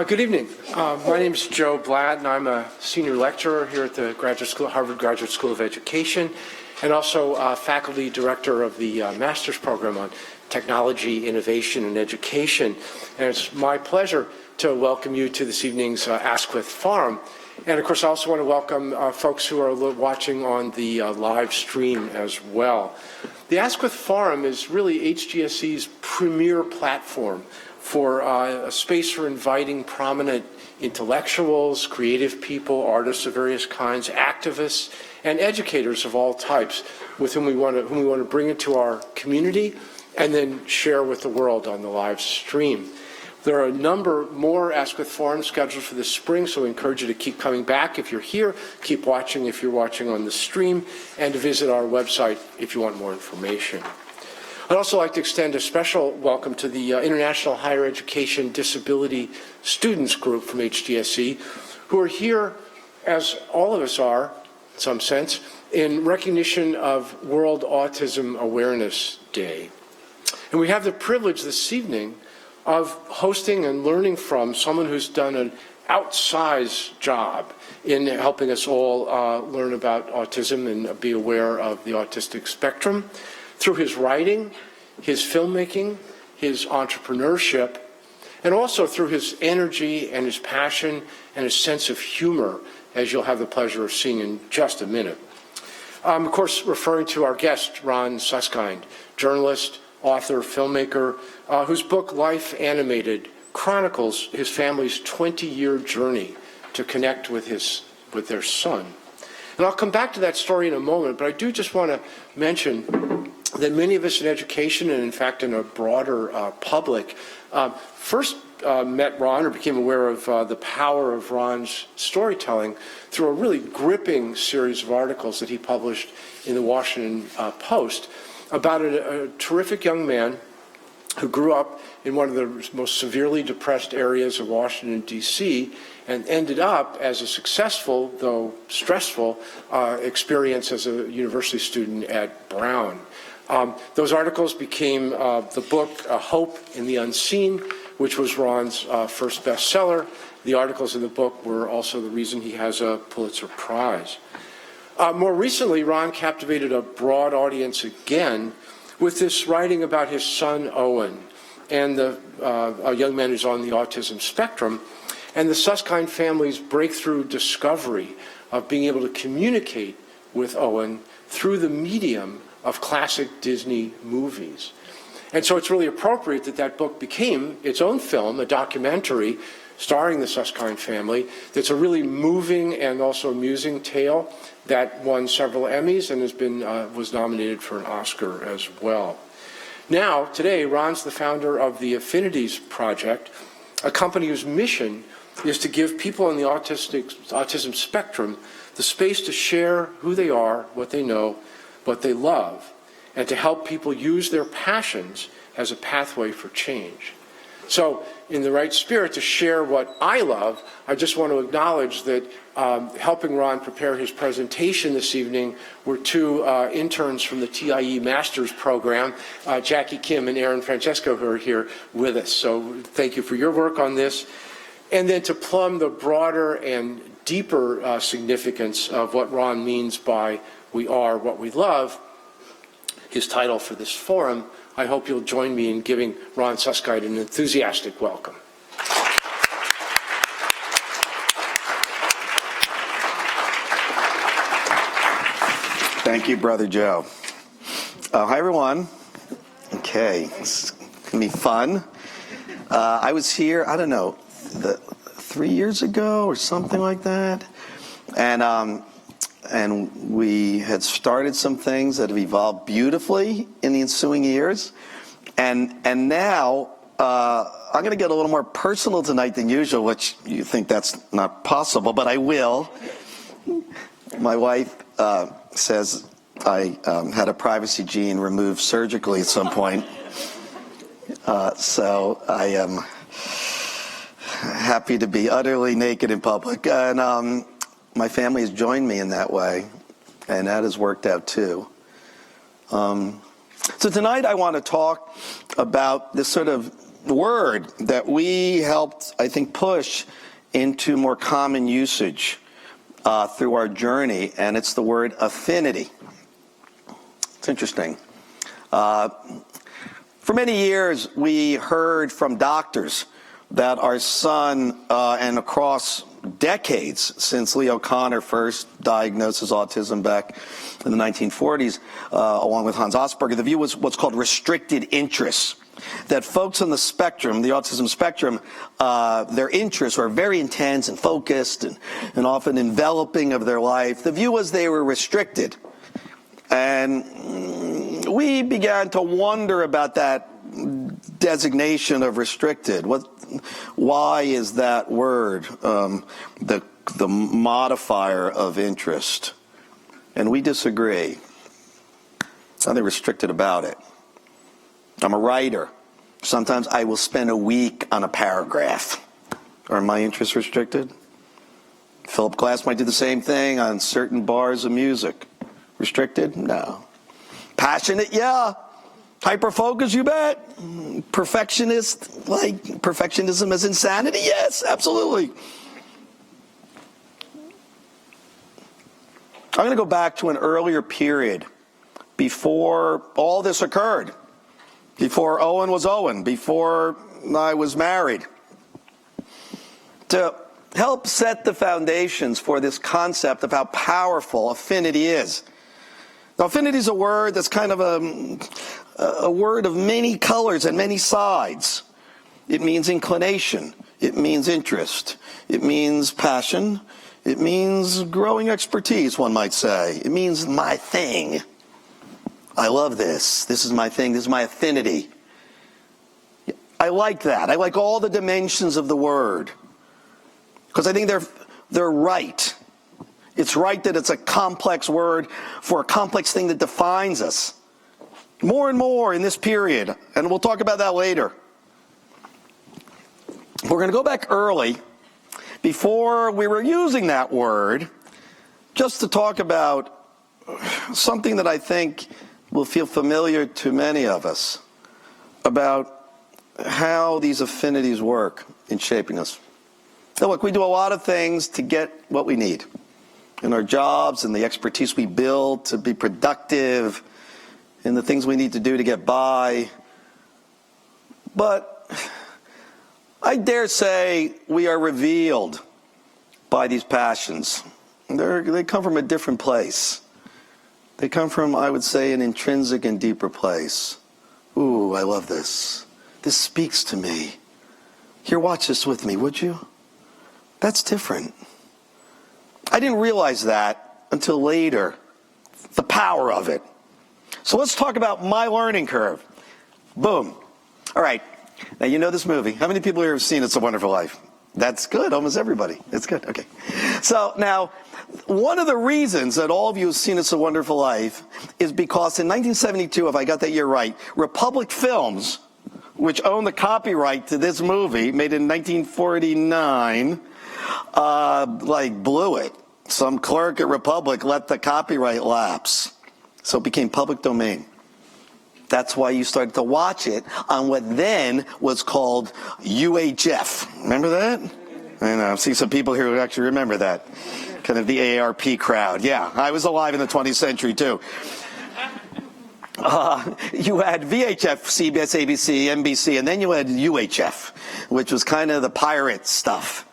Good evening. My name is Joe Blatt, and I'm a senior lecturer here at the Harvard Graduate School of Education, and also faculty director of the master's program on technology, innovation, and education. And it's my pleasure to welcome you to this evening's Askwith Forum. And of course, I also want to welcome folks who are watching on the live stream as well. The Askwith Forum is really HGSE's premier platform for a space for inviting prominent intellectuals, creative people, artists of various kinds, activists, and educators of all types with whom we want to bring into our community and then share with the world on the live stream. There are a number more Askwith Forums scheduled for this spring, so we encourage you to keep coming back if you're here, keep watching if you're watching on the stream, and to visit our website if you want more information. I'd also like to extend a special welcome to the International Higher Education Disability Students Group from HGSE, who are here, as all of us are, in some sense, in recognition of World Autism Awareness Day. And we have the privilege this evening of hosting and learning from someone who's done an outsized job in helping us all learn about autism and be aware of the autistic spectrum through his writing, his filmmaking, his entrepreneurship, and also through his energy and his passion and his sense of humor, as you'll have the pleasure of seeing in just a minute. Of course, referring to our guest, Ron Suskind, journalist, author, filmmaker, whose book, Life Animated, chronicles his family's 20-year journey to connect with their son. And I'll come back to that story in a moment, but I do just want to mention that many of us in education, and in fact in a broader public, first met Ron or became aware of the power of Ron's storytelling through a really gripping series of articles that he published in the Washington Post about a terrific young man who grew up in one of the most severely depressed areas of Washington, D.C., and ended up as a successful, though stressful, experience as a university student at Brown. Those articles became the book Hope in the Unseen, which was Ron's first bestseller. The articles in the book were also the reason he has a Pulitzer Prize. More recently, Ron captivated a broad audience again with this writing about his son, Owen, and a young man who's on the autism spectrum, and the Suskind family's breakthrough discovery of being able to communicate with Owen through the medium of classic Disney movies. And so it's really appropriate that that book became its own film, a documentary starring the Suskind family, that's a really moving and also amusing tale that won several Emmys and was nominated for an Oscar as well. Now, today, Ron's the founder of the Affinities Project, a company whose mission is to give people on the autism spectrum the space to share who they are, what they know, what they love, and to help people use their passions as a pathway for change. So, in the right spirit to share what I love, I just want to acknowledge that helping Ron prepare his presentation this evening were two interns from the TIE Master's Program, Jackie Kim and Aaron Francesco, who are here with us. So thank you for your work on this. And then to plumb the broader and deeper significance of what Ron means by "we are what we love," his title for this forum, I hope you'll join me in giving Ron Suskind an enthusiastic welcome. Thank you, Brother Joe. Hi, everyone. Okay, this is going to be fun. I was here, I don't know, 3 years ago or something like that. And and we had started some things that have evolved beautifully in the ensuing years. And now I'm going to get a little more personal tonight than usual, which you think that's not possible, but I will. My wife says I had a privacy gene removed surgically at some point. So I am happy to be utterly naked in public. And my family has joined me in that way, and that has worked out too. So tonight I want to talk about this sort of word that we helped, I think, push into more common usage through our journey, and it's the word affinity. It's interesting. For many years, we heard from doctors that our son, and across decades since Leo Kanner first diagnosed as autism back in the 1940s, along with Hans Asperger, the view was what's called restricted interests. That folks on the spectrum, the autism spectrum, their interests were very intense and focused and often enveloping of their life. The view was they were restricted. And we began to wonder about that designation of restricted. Why is that word the modifier of interest? And we disagree. There's nothing restricted about it. I'm a writer. Sometimes I will spend a week on a paragraph. Are my interests restricted? Philip Glass might do the same thing on certain bars of music. Restricted? No. Passionate? Yeah. Hyper-focused? You bet. Perfectionist? Like perfectionism as insanity? Yes, absolutely. I'm going to go back to an earlier period before all this occurred. Before Owen was Owen, before I was married, to help set the foundations for this concept of how powerful affinity is. Now, affinity is a word that's kind of a word of many colors and many sides. It means inclination. It means interest. It means passion. It means growing expertise, one might say. It means my thing. I love this. This is my thing. This is my affinity. I like that. I like all the dimensions of the word because I think they're right. It's right that it's a complex word for a complex thing that defines us more and more in this period, and we'll talk about that later. We're going to go back early before we were using that word just to talk about something that I think will feel familiar to many of us about how these affinities work in shaping us. Now, look, we do a lot of things to get what we need in our jobs and the expertise we build to be productive and the things we need to do to get by. But I dare say we are revealed by these passions. They come from a different place. They come from, I would say, an intrinsic and deeper place. Ooh, I love this. This speaks to me. Here, watch this with me, would you? That's different. I didn't realize that until later, the power of it. So let's talk about my learning curve. Boom. All right. Now, you know this movie. How many people here have seen It's a Wonderful Life? That's good. Almost everybody. It's good. Okay. So now, one of the reasons that all of you have seen It's a Wonderful Life is because in 1972, if I got that year right, Republic Films, which owned the copyright to this movie, made in 1949, blew it. Some clerk at Republic let the copyright lapse. So it became public domain. That's why you started to watch it on what then was called UHF. Remember that? I know. I see some people here who actually remember that. Kind of the AARP crowd. Yeah, I was alive in the 20th century, too. You had VHF, CBS, ABC, NBC, and then you had UHF, which was kind of the pirate stuff.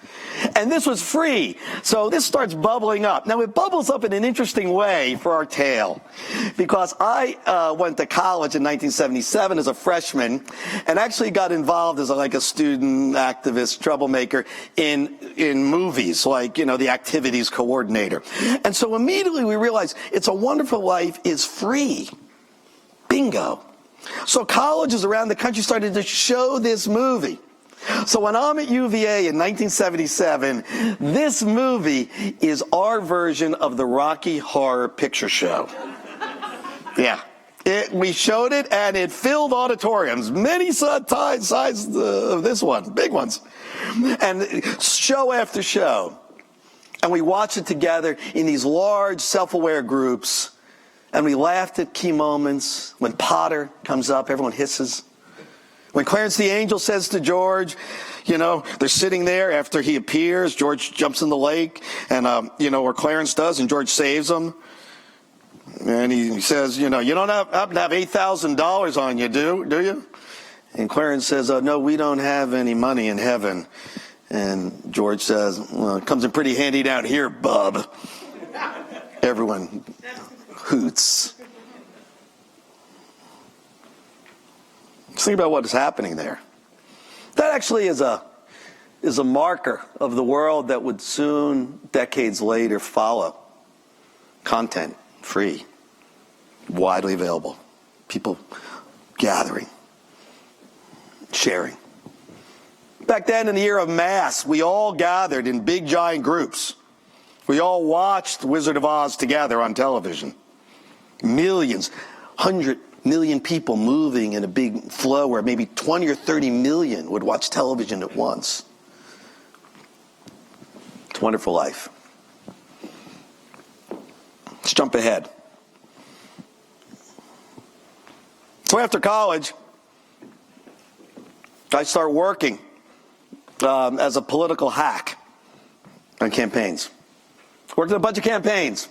And this was free. So this starts bubbling up. Now, it bubbles up in an interesting way for our tale, because I went to college in 1977 as a freshman and actually got involved as a student activist troublemaker in movies, the activities coordinator. And so immediately we realized It's a Wonderful Life is free. Bingo. So colleges around the country started to show this movie. So when I'm at UVA in 1977, this movie is our version of the Rocky Horror Picture Show. Yeah. We showed it, and it filled auditoriums, many size of this one, big ones, and show after show. And we watched it together in these large, self-aware groups, and we laughed at key moments. When Potter comes up, everyone hisses. When Clarence the Angel says to George, they're sitting there after he appears, George jumps in the lake, and, or Clarence does, and George saves him. And he says, you don't happen to have $8,000 on you, do you? And Clarence says, no, we don't have any money in heaven. And George says, well, it comes in pretty handy down here, bub. Everyone hoots. Think about what is happening there. That actually is a marker of the world that would soon, decades later, follow. Content, free, widely available. People gathering, sharing. Back then, in the era of mass, we all gathered in big, giant groups. We all watched Wizard of Oz together on television. Millions, 100 million people moving in a big flow where maybe 20 or 30 million would watch television at once. It's a Wonderful Life. Let's jump ahead. So after college, I start working as a political hack on campaigns. Worked on a bunch of campaigns.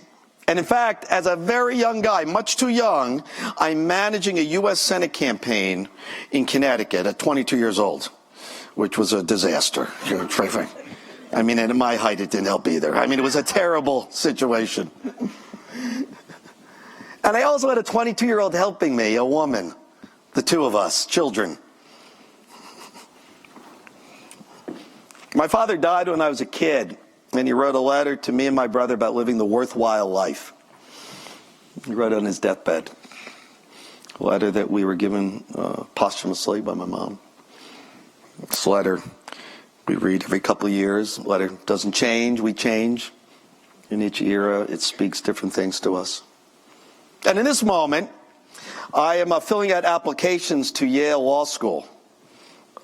And in fact, as a very young guy, much too young, I'm managing a U.S. Senate campaign in Connecticut at 22 years old, which was a disaster. I mean, at my height, it didn't help either. I mean, it was a terrible situation. And I also had a 22-year-old helping me, a woman, the two of us, children. My father died when I was a kid. And he wrote a letter to me and my brother about living the worthwhile life. He wrote it on his deathbed. A letter that we were given posthumously by my mom. This letter we read every couple of years. The letter doesn't change, we change. In each era, it speaks different things to us. And in this moment, I am filling out applications to Yale Law School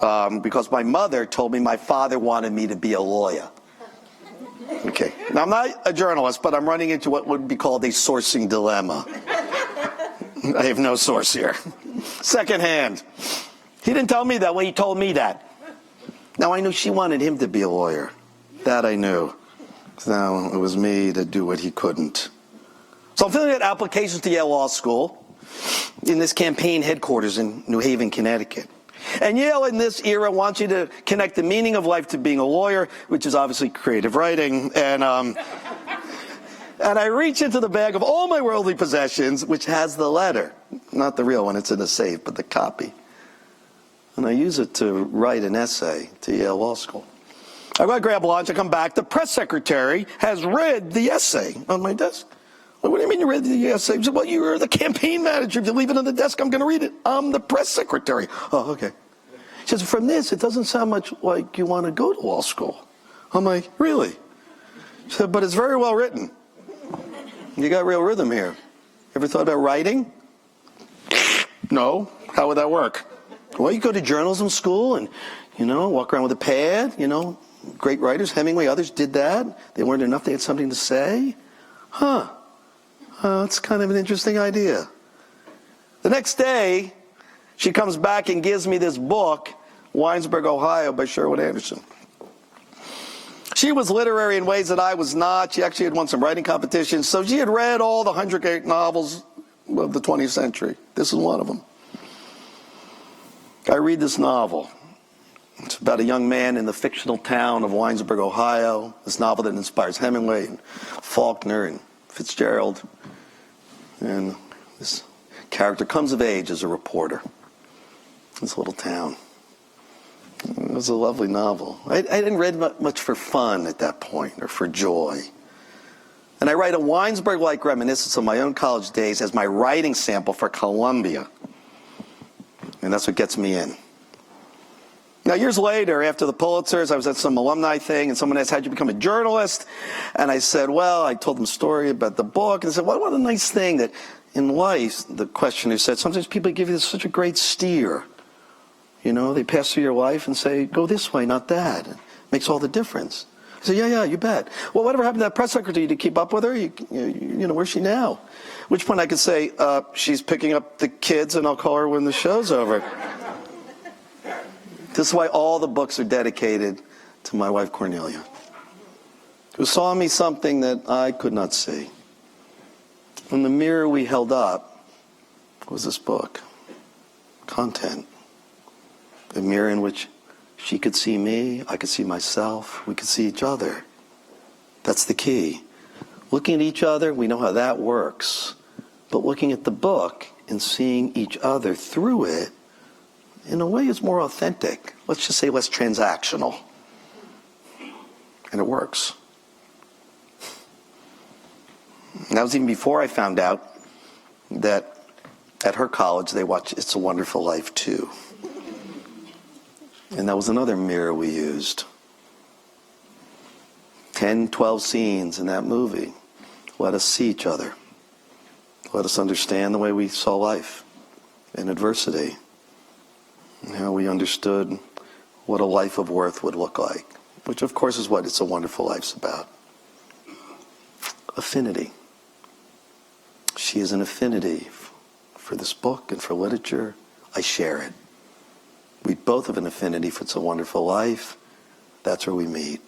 because my mother told me my father wanted me to be a lawyer. Okay. Now, I'm not a journalist, but I'm running into what would be called a sourcing dilemma. I have no source here. Secondhand. He didn't tell me that when he told me that. Now, I knew she wanted him to be a lawyer. That I knew. So it was me to do what he couldn't. So I'm filling out applications to Yale Law School in this campaign headquarters in New Haven, Connecticut. And Yale in this era wants you to connect the meaning of life to being a lawyer, which is obviously creative writing. And I reach into the bag of all my worldly possessions, which has the letter. Not the real one, it's in a safe, but the copy. And I use it to write an essay to Yale Law School. I go to grab lunch, I come back. The press secretary has read the essay on my desk. What do you mean you read the essay? He said, well, you're the campaign manager. If you leave it on the desk, I'm going to read it. I'm the press secretary. Oh, okay. He says, from this, it doesn't sound much like you want to go to law school. I'm like, really? He said, but it's very well written. You got real rhythm here. Ever thought about writing? No. How would that work? Well, you go to journalism school and, walk around with a pad, Great writers, Hemingway, others did that. They weren't enough. They had something to say. Huh. That's kind of an interesting idea. The next day, she comes back and gives me this book, Winesburg, Ohio, by Sherwood Anderson. She was literary in ways that I was not. She actually had won some writing competitions, so she had read all the 100 great novels of the 20th century. This is one of them. I read this novel. It's about a young man in the fictional town of Winesburg, Ohio, this novel that inspires Hemingway and Faulkner and Fitzgerald. And this character comes of age as a reporter in this little town. It was a lovely novel. I didn't read much for fun at that point or for joy. And I write a Winesburg-like reminiscence of my own college days as my writing sample for Columbia. And that's what gets me in. Now, years later, after the Pulitzers, I was at some alumni thing, and someone asked, how'd you become a journalist? And I said, well, I told them a story about the book. And they said, well, what a nice thing that in life, the questioner said, sometimes people give you such a great steer. You know, they pass through your life and say, go this way, not that. It makes all the difference. I said, yeah, you bet. Well, whatever happened to that press secretary? Did you keep up with her? You know, where's she now? At which point I could say, she's picking up the kids, and I'll call her when the show's over. This is why all the books are dedicated to my wife, Cornelia, who saw in me something that I could not see. And the mirror we held up was this book, content. A mirror in which she could see me, I could see myself, we could see each other. That's the key. Looking at each other, we know how that works. But looking at the book and seeing each other through it, in a way, is more authentic. Let's just say less transactional. And it works. And that was even before I found out that at her college they watch It's a Wonderful Life too. And that was another mirror we used. 10, 12 scenes in that movie let us see each other. Let us understand the way we saw life in adversity. And how we understood what a life of worth would look like. Which, of course, is what It's a Wonderful Life's about. Affinity. She is an affinity for this book and for literature. I share it. We both have an affinity for It's a Wonderful Life. That's where we meet.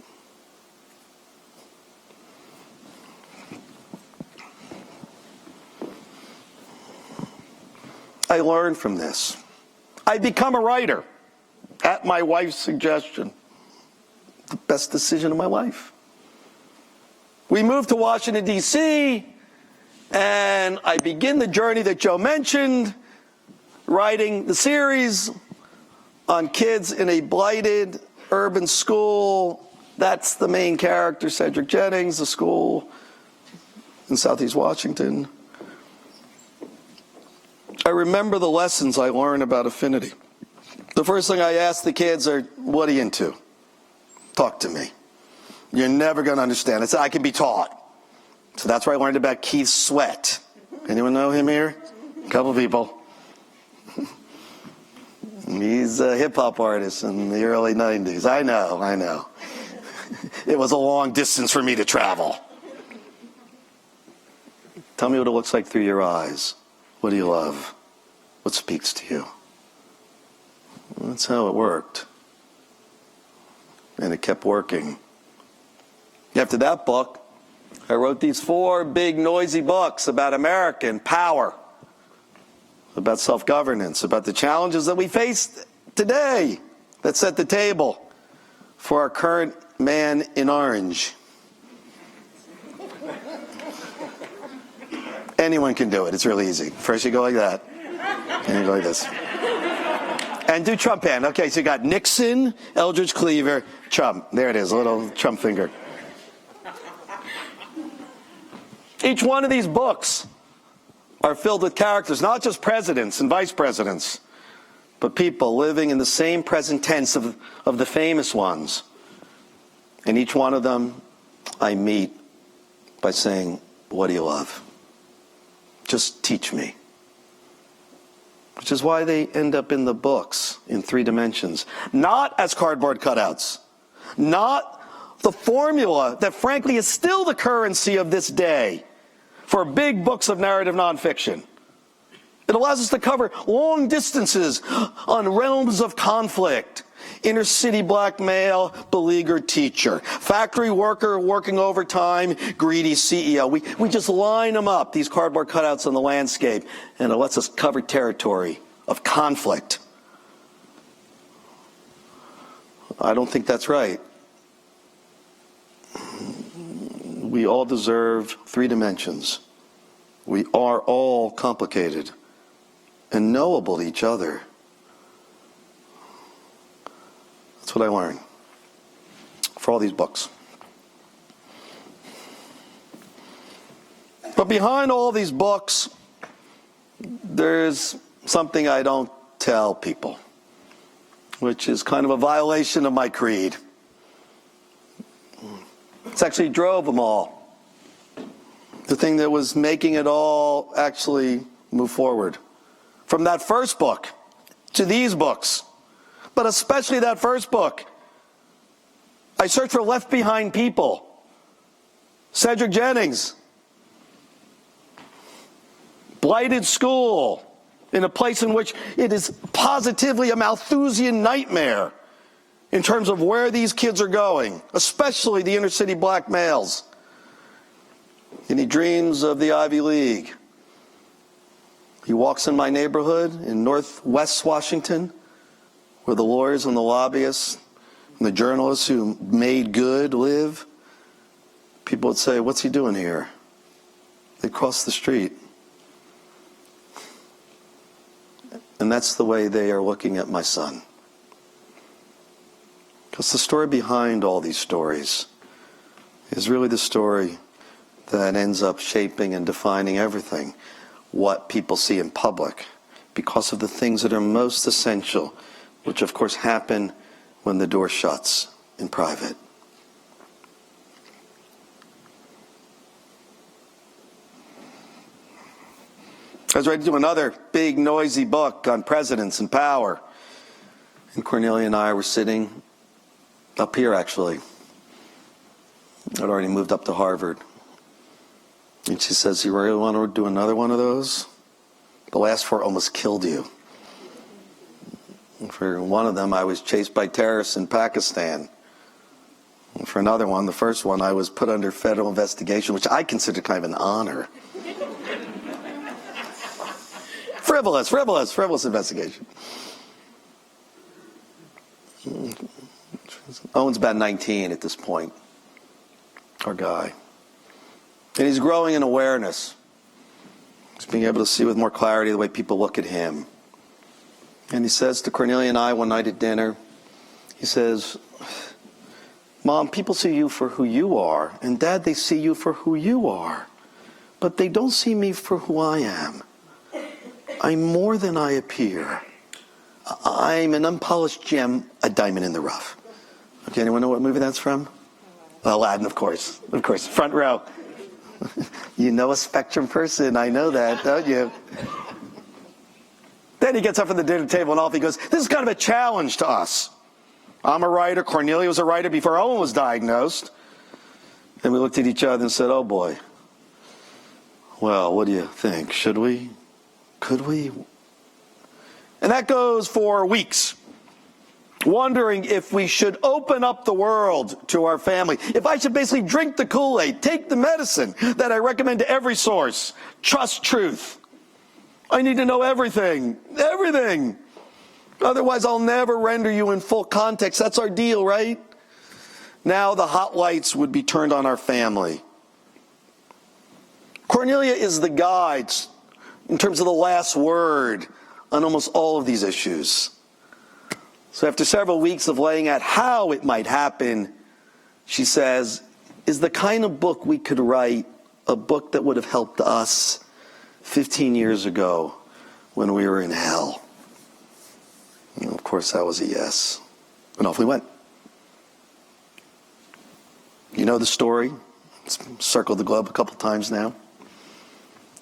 I learned from this. I become a writer at my wife's suggestion. The best decision of my life. We moved to Washington, D.C., and I begin the journey that Joe mentioned, writing the series on kids in a blighted urban school. That's the main character, Cedric Jennings, the school in Southeast Washington. I remember the lessons I learned about affinity. The first thing I ask the kids are, what are you into? Talk to me. You're never going to understand. I said, I can be taught. So that's where I learned about Keith Sweat. Anyone know him here? A couple people. He's a hip-hop artist in the early 90s. I know. It was a long distance for me to travel. Tell me what it looks like through your eyes. What do you love? What speaks to you? Well, that's how it worked. And it kept working. After that book, I wrote these 4 big, noisy books about American power, about self-governance, about the challenges that we face today that set the table for our current man in orange. Anyone can do it. It's really easy. First you go like that, and you go like this. And do Trump hand. Okay, so you got Nixon, Eldridge Cleaver, Trump. There it is, a little Trump finger. Each one of these books are filled with characters, not just presidents and vice presidents, but people living in the same present tense of the famous ones. And each one of them I meet by saying, what do you love? Just teach me. Which is why they end up in the books in 3 dimensions. Not as cardboard cutouts. Not the formula that frankly is still the currency of this day for big books of narrative nonfiction. It allows us to cover long distances on realms of conflict. Inner city black male, beleaguered teacher. Factory worker working overtime, greedy CEO. We just line them up, these cardboard cutouts on the landscape, and it lets us cover territory of conflict. I don't think that's right. We all deserve 3 dimensions. We are all complicated and knowable to each other. That's what I learned for all these books. But behind all these books, there's something I don't tell people, which is kind of a violation of my creed. It's actually drove them all. The thing that was making it all actually move forward. From that first book to these books, but especially that first book. I searched for left behind people. Cedric Jennings. Blighted school in a place in which it is positively a Malthusian nightmare in terms of where these kids are going, especially the inner city black males. And he dreams of the Ivy League. He walks in my neighborhood in Northwest Washington, where the lawyers and the lobbyists and the journalists who made good live. People would say, "What's he doing here?" They'd cross the street. And that's the way they are looking at my son. Because the story behind all these stories is really the story that ends up shaping and defining everything, what people see in public, because of the things that are most essential, which of course happen when the door shuts in private. I was ready to do another big, noisy book on presidents and power. And Cornelia and I were sitting up here, actually. I'd already moved up to Harvard. And she says, "You really want to do another one of those? The last 4 almost killed you." And for one of them, I was chased by terrorists in Pakistan. And for another one, the first one, I was put under federal investigation, which I consider kind of an honor. Frivolous investigation. Owen's about 19 at this point, our guy. And he's growing in awareness. He's being able to see with more clarity the way people look at him. And he says to Cornelia and I one night at dinner, he says, "Mom, people see you for who you are, and Dad, they see you for who you are. But they don't see me for who I am. I'm more than I appear. I'm an unpolished gem, a diamond in the rough." Okay, anyone know what movie that's from? Aladdin, of course. Of course, front row. You know a Spectrum person, I know that, don't you? Then he gets up from the dinner table and off he goes, "This is kind of a challenge to us. I'm a writer, Cornelia was a writer before Owen was diagnosed." And we looked at each other and said, "Oh boy. Well, what do you think? Should we? Could we?" And that goes for weeks, wondering if we should open up the world to our family, if I should basically drink the Kool-Aid, take the medicine that I recommend to every source, trust truth. I need to know everything. Otherwise, I'll never render you in full context. That's our deal, right? Now the hot lights would be turned on our family. Cornelia is the guide in terms of the last word on almost all of these issues. So after several weeks of laying out how it might happen, she says, "Is the kind of book we could write a book that would have helped us 15 years ago when we were in hell?" And of course, that was a yes. And off we went. You know the story. It's circled the globe a couple times now.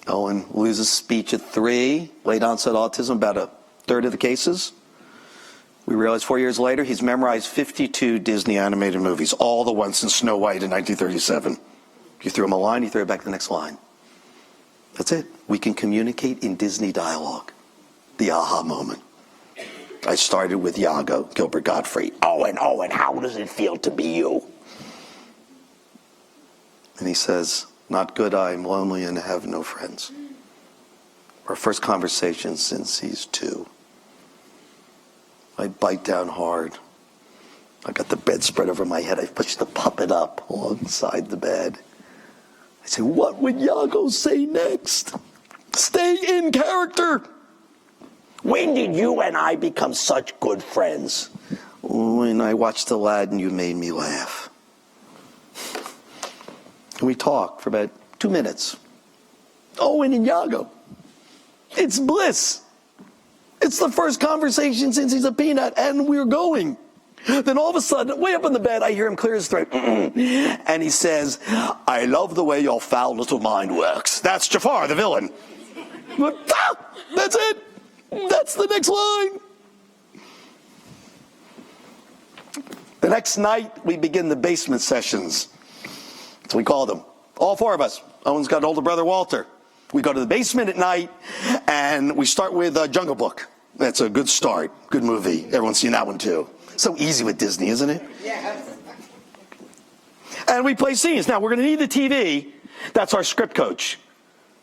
Owen loses speech at 3, late onset autism, about a third of the cases. We realize 4 years later, he's memorized 52 Disney animated movies, all the ones since Snow White in 1937. You throw him a line, you throw it back to the next line. That's it. We can communicate in Disney dialogue. The aha moment. I started with Iago, Gilbert Gottfried. Owen, how does it feel to be you? And he says, "Not good, I'm lonely and have no friends." Our first conversation since he's 2. I bite down hard. I got the bedspread over my head. I pushed the puppet up alongside the bed. I say, what would Iago say next? Stay in character. When did you and I become such good friends? When I watched Aladdin, you made me laugh. And we talked for about 2 minutes. Owen and Iago. It's bliss. It's the first conversation since he's a peanut, and we're going. Then all of a sudden, way up in the bed, I hear him clear his throat. And he says, I love the way your foul little mind works. That's Jafar, the villain. That's it. That's the next line. The next night, we begin the basement sessions. That's what we call them. All 4 of us. Owen's got an older brother, Walter. We go to the basement at night, and we start with Jungle Book. That's a good start. Good movie. Everyone's seen that one, too. So easy with Disney, isn't it? Yes. And we play scenes. Now, we're going to need the TV. That's our script coach.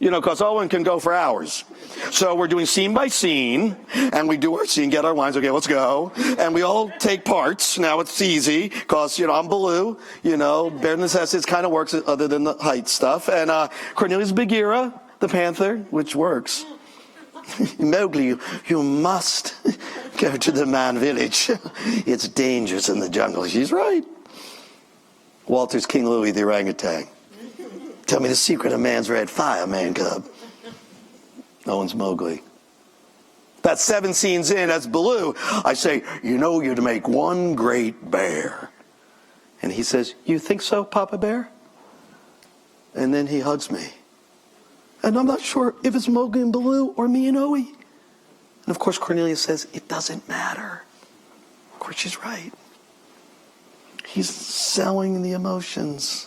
You know, because Owen can go for hours. So we're doing scene by scene, and we do our scene, get our lines, okay, let's go. And we all take parts. Now it's easy, because, you know, I'm Baloo. You know, bare necessities kind of works other than the height stuff. And Cornelius Bagheera, the panther, which works. Mowgli, you must go to the man village. It's dangerous in the jungle. She's right. Walter's King Louie, the orangutan. Tell me the secret of man's red fire, man cub. Owen's Mowgli. That's 7 scenes in, that's Baloo. I say, you know, you'd make one great bear. And he says, you think so, Papa Bear? And then he hugs me. And I'm not sure if it's Mowgli and Baloo or me and Owie. And of course Cornelius says, it doesn't matter. Of course she's right. He's selling the emotions.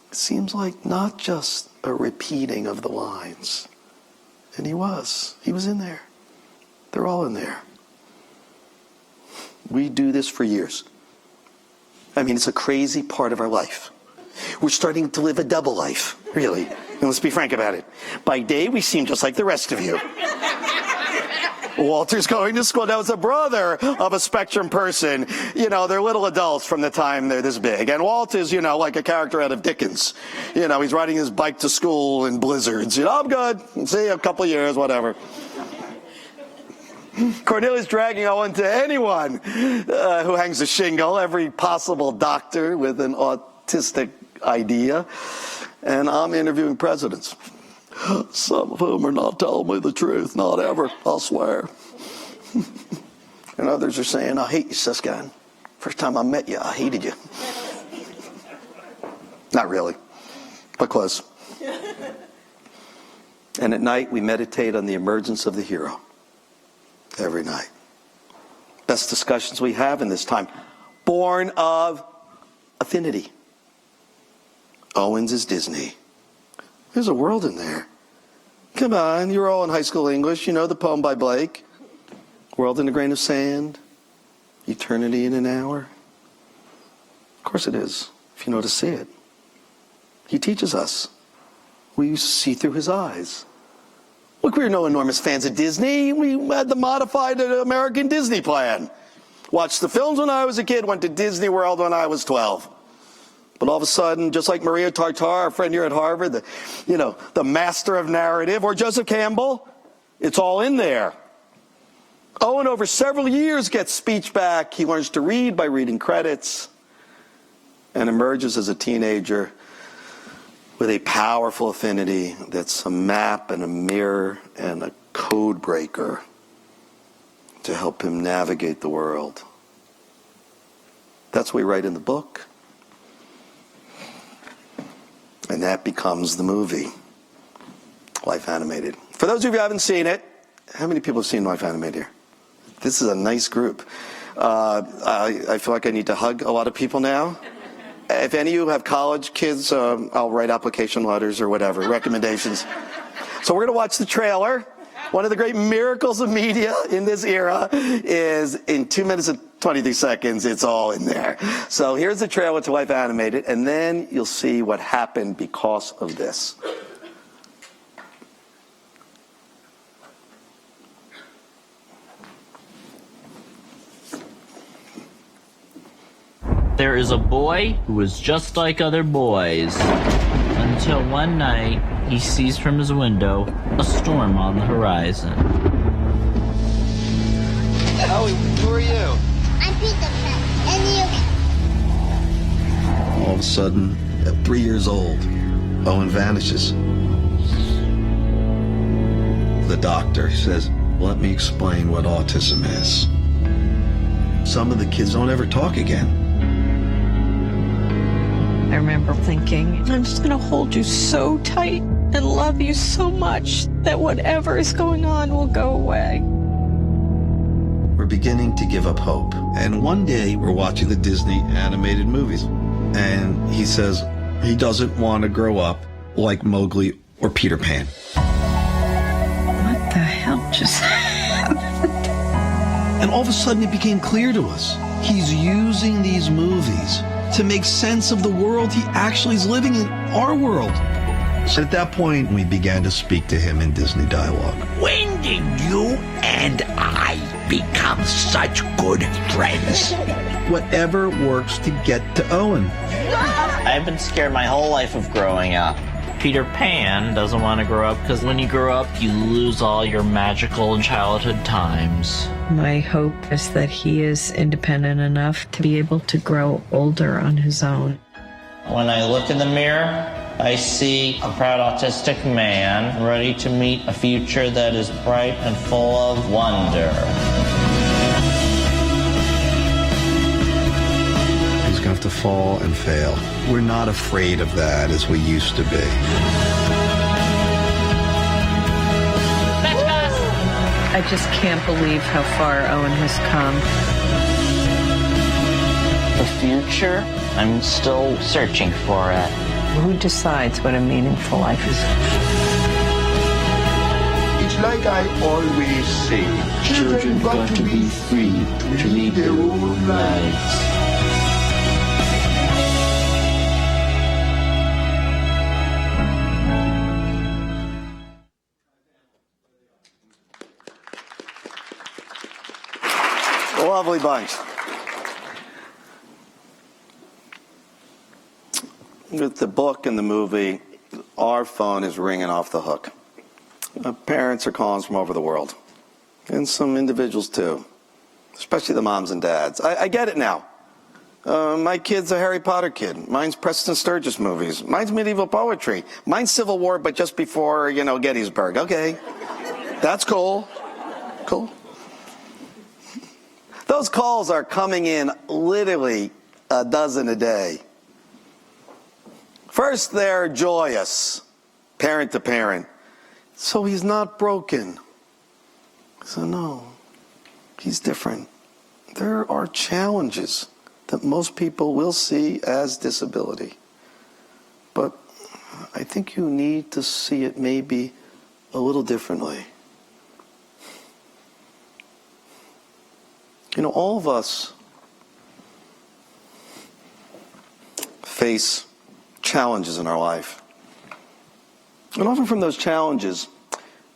It seems like not just a repeating of the lines. And he was in there. They're all in there. We do this for years. I mean, it's a crazy part of our life. We're starting to live a double life, really. And let's be frank about it. By day, we seem just like the rest of you. Walter's going to school. Now, it's a brother of a spectrum person. You know, they're little adults from the time they're this big. And Walt is, you know, like a character out of Dickens. You know, he's riding his bike to school in blizzards. You know, I'm good. See you in a couple of years, whatever. Cornelius dragging Owen to anyone who hangs a shingle, every possible doctor with an autistic idea. And I'm interviewing presidents. Some of whom are not telling me the truth. Not ever, I'll swear. And others are saying, I hate you, Suskind. First time I met you, I hated you. Not really, but close. And at night, we meditate on the emergence of the hero. Every night. Best discussions we have in this time. Born of affinity. Owen's is Disney. There's a world in there. Come on, you're all in high school English. You know the poem by Blake. World in a grain of sand. Eternity in an hour. Of course it is, if you know to see it. He teaches us. We see through his eyes. Look, we were no enormous fans of Disney. We had the modified American Disney plan. Watched the films when I was a kid, went to Disney World when I was 12. But all of a sudden, just like Maria Tartar, our friend here at Harvard, the master of narrative, or Joseph Campbell, it's all in there. Owen, over several years, gets speech back. He learns to read by reading credits and emerges as a teenager with a powerful affinity that's a map and a mirror and a code breaker to help him navigate the world. That's what we write in the book. And that becomes the movie, Life Animated. For those of you who haven't seen it, how many people have seen Life Animated here? This is a nice group. I feel like I need to hug a lot of people now. If any of you have college kids, I'll write application letters or whatever, recommendations. So we're going to watch the trailer. One of the great miracles of media in this era is in 2 minutes and 23 seconds, it's all in there. So here's the trailer to Life Animated, and then you'll see what happened because of this. There is a boy who is just like other boys. Until one night, he sees from his window a storm on the horizon. Howie, who are you? I'm Peter Pan, and you? All of a sudden, at 3 years old, Owen vanishes. The doctor says, let me explain what autism is. Some of the kids don't ever talk again. I remember thinking, I'm just going to hold you so tight and love you so much that whatever is going on will go away. We're beginning to give up hope. And one day, we're watching the Disney animated movies. And he says he doesn't want to grow up like Mowgli or Peter Pan. What the hell just happened? And all of a sudden, it became clear to us. He's using these movies to make sense of the world he actually is living in, our world. So at that point, we began to speak to him in Disney dialogue. When did you and I become such good friends? Whatever works to get to Owen. I've been scared my whole life of growing up. Peter Pan doesn't want to grow up because when you grow up, you lose all your magical childhood times. My hope is that he is independent enough to be able to grow older on his own. When I look in the mirror, I see a proud autistic man ready to meet a future that is bright and full of wonder. He's going to have to fall and fail. We're not afraid of that as we used to be. I just can't believe how far Owen has come. The future? I'm still searching for it. Who decides what a meaningful life is? It's like I always say, children got to be free to live their own lives. Lovely bunch. With the book and the movie, our phone is ringing off the hook. Parents are calling us from over the world. And some individuals too. Especially the moms and dads. I get it now. My kid's a Harry Potter kid. Mine's Preston Sturges movies. Mine's medieval poetry. Mine's Civil War, but just before, Gettysburg. Okay. That's cool. Cool. Those calls are coming in literally a dozen a day. First, they're joyous, parent to parent. So he's not broken. So no, he's different. There are challenges that most people will see as disability. But I think you need to see it maybe a little differently. All of us face challenges in our life. And often from those challenges,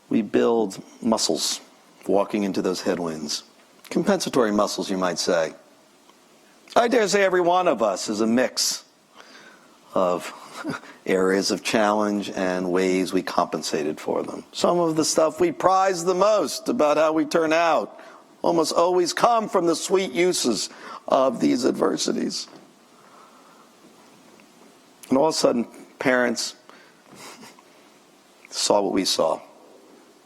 we build muscles, walking into those headwinds. Compensatory muscles, you might say. I dare say every one of us is a mix of areas of challenge and ways we compensated for them. Some of the stuff we prize the most about how we turn out almost always come from the sweet uses of these adversities. And all of a sudden, parents saw what we saw.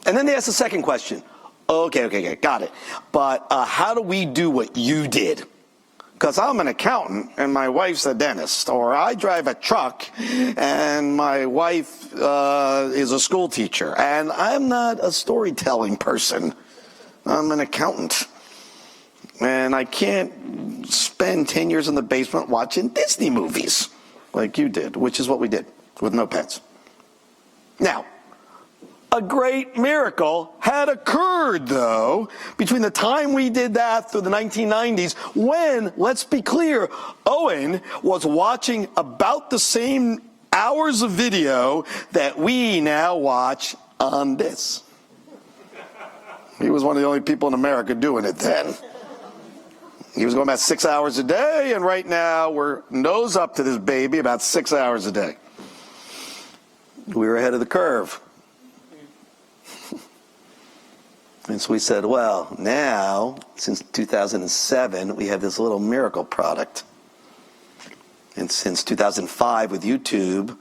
And then they asked the second question. Okay, got it. But how do we do what you did? Because I'm an accountant and my wife's a dentist. Or I drive a truck and my wife is a school teacher. And I'm not a storytelling person. I'm an accountant. And I can't spend 10 years in the basement watching Disney movies like you did, which is what we did with no pets. Now, a great miracle had occurred, though, between the time we did that through the 1990s when, let's be clear, Owen was watching about the same hours of video that we now watch on this. He was one of the only people in America doing it then. He was going about 6 hours a day, and right now we're nose up to this baby about 6 hours a day. We were ahead of the curve. And so we said, well, now, since 2007, we have this little miracle product. And since 2005 with YouTube,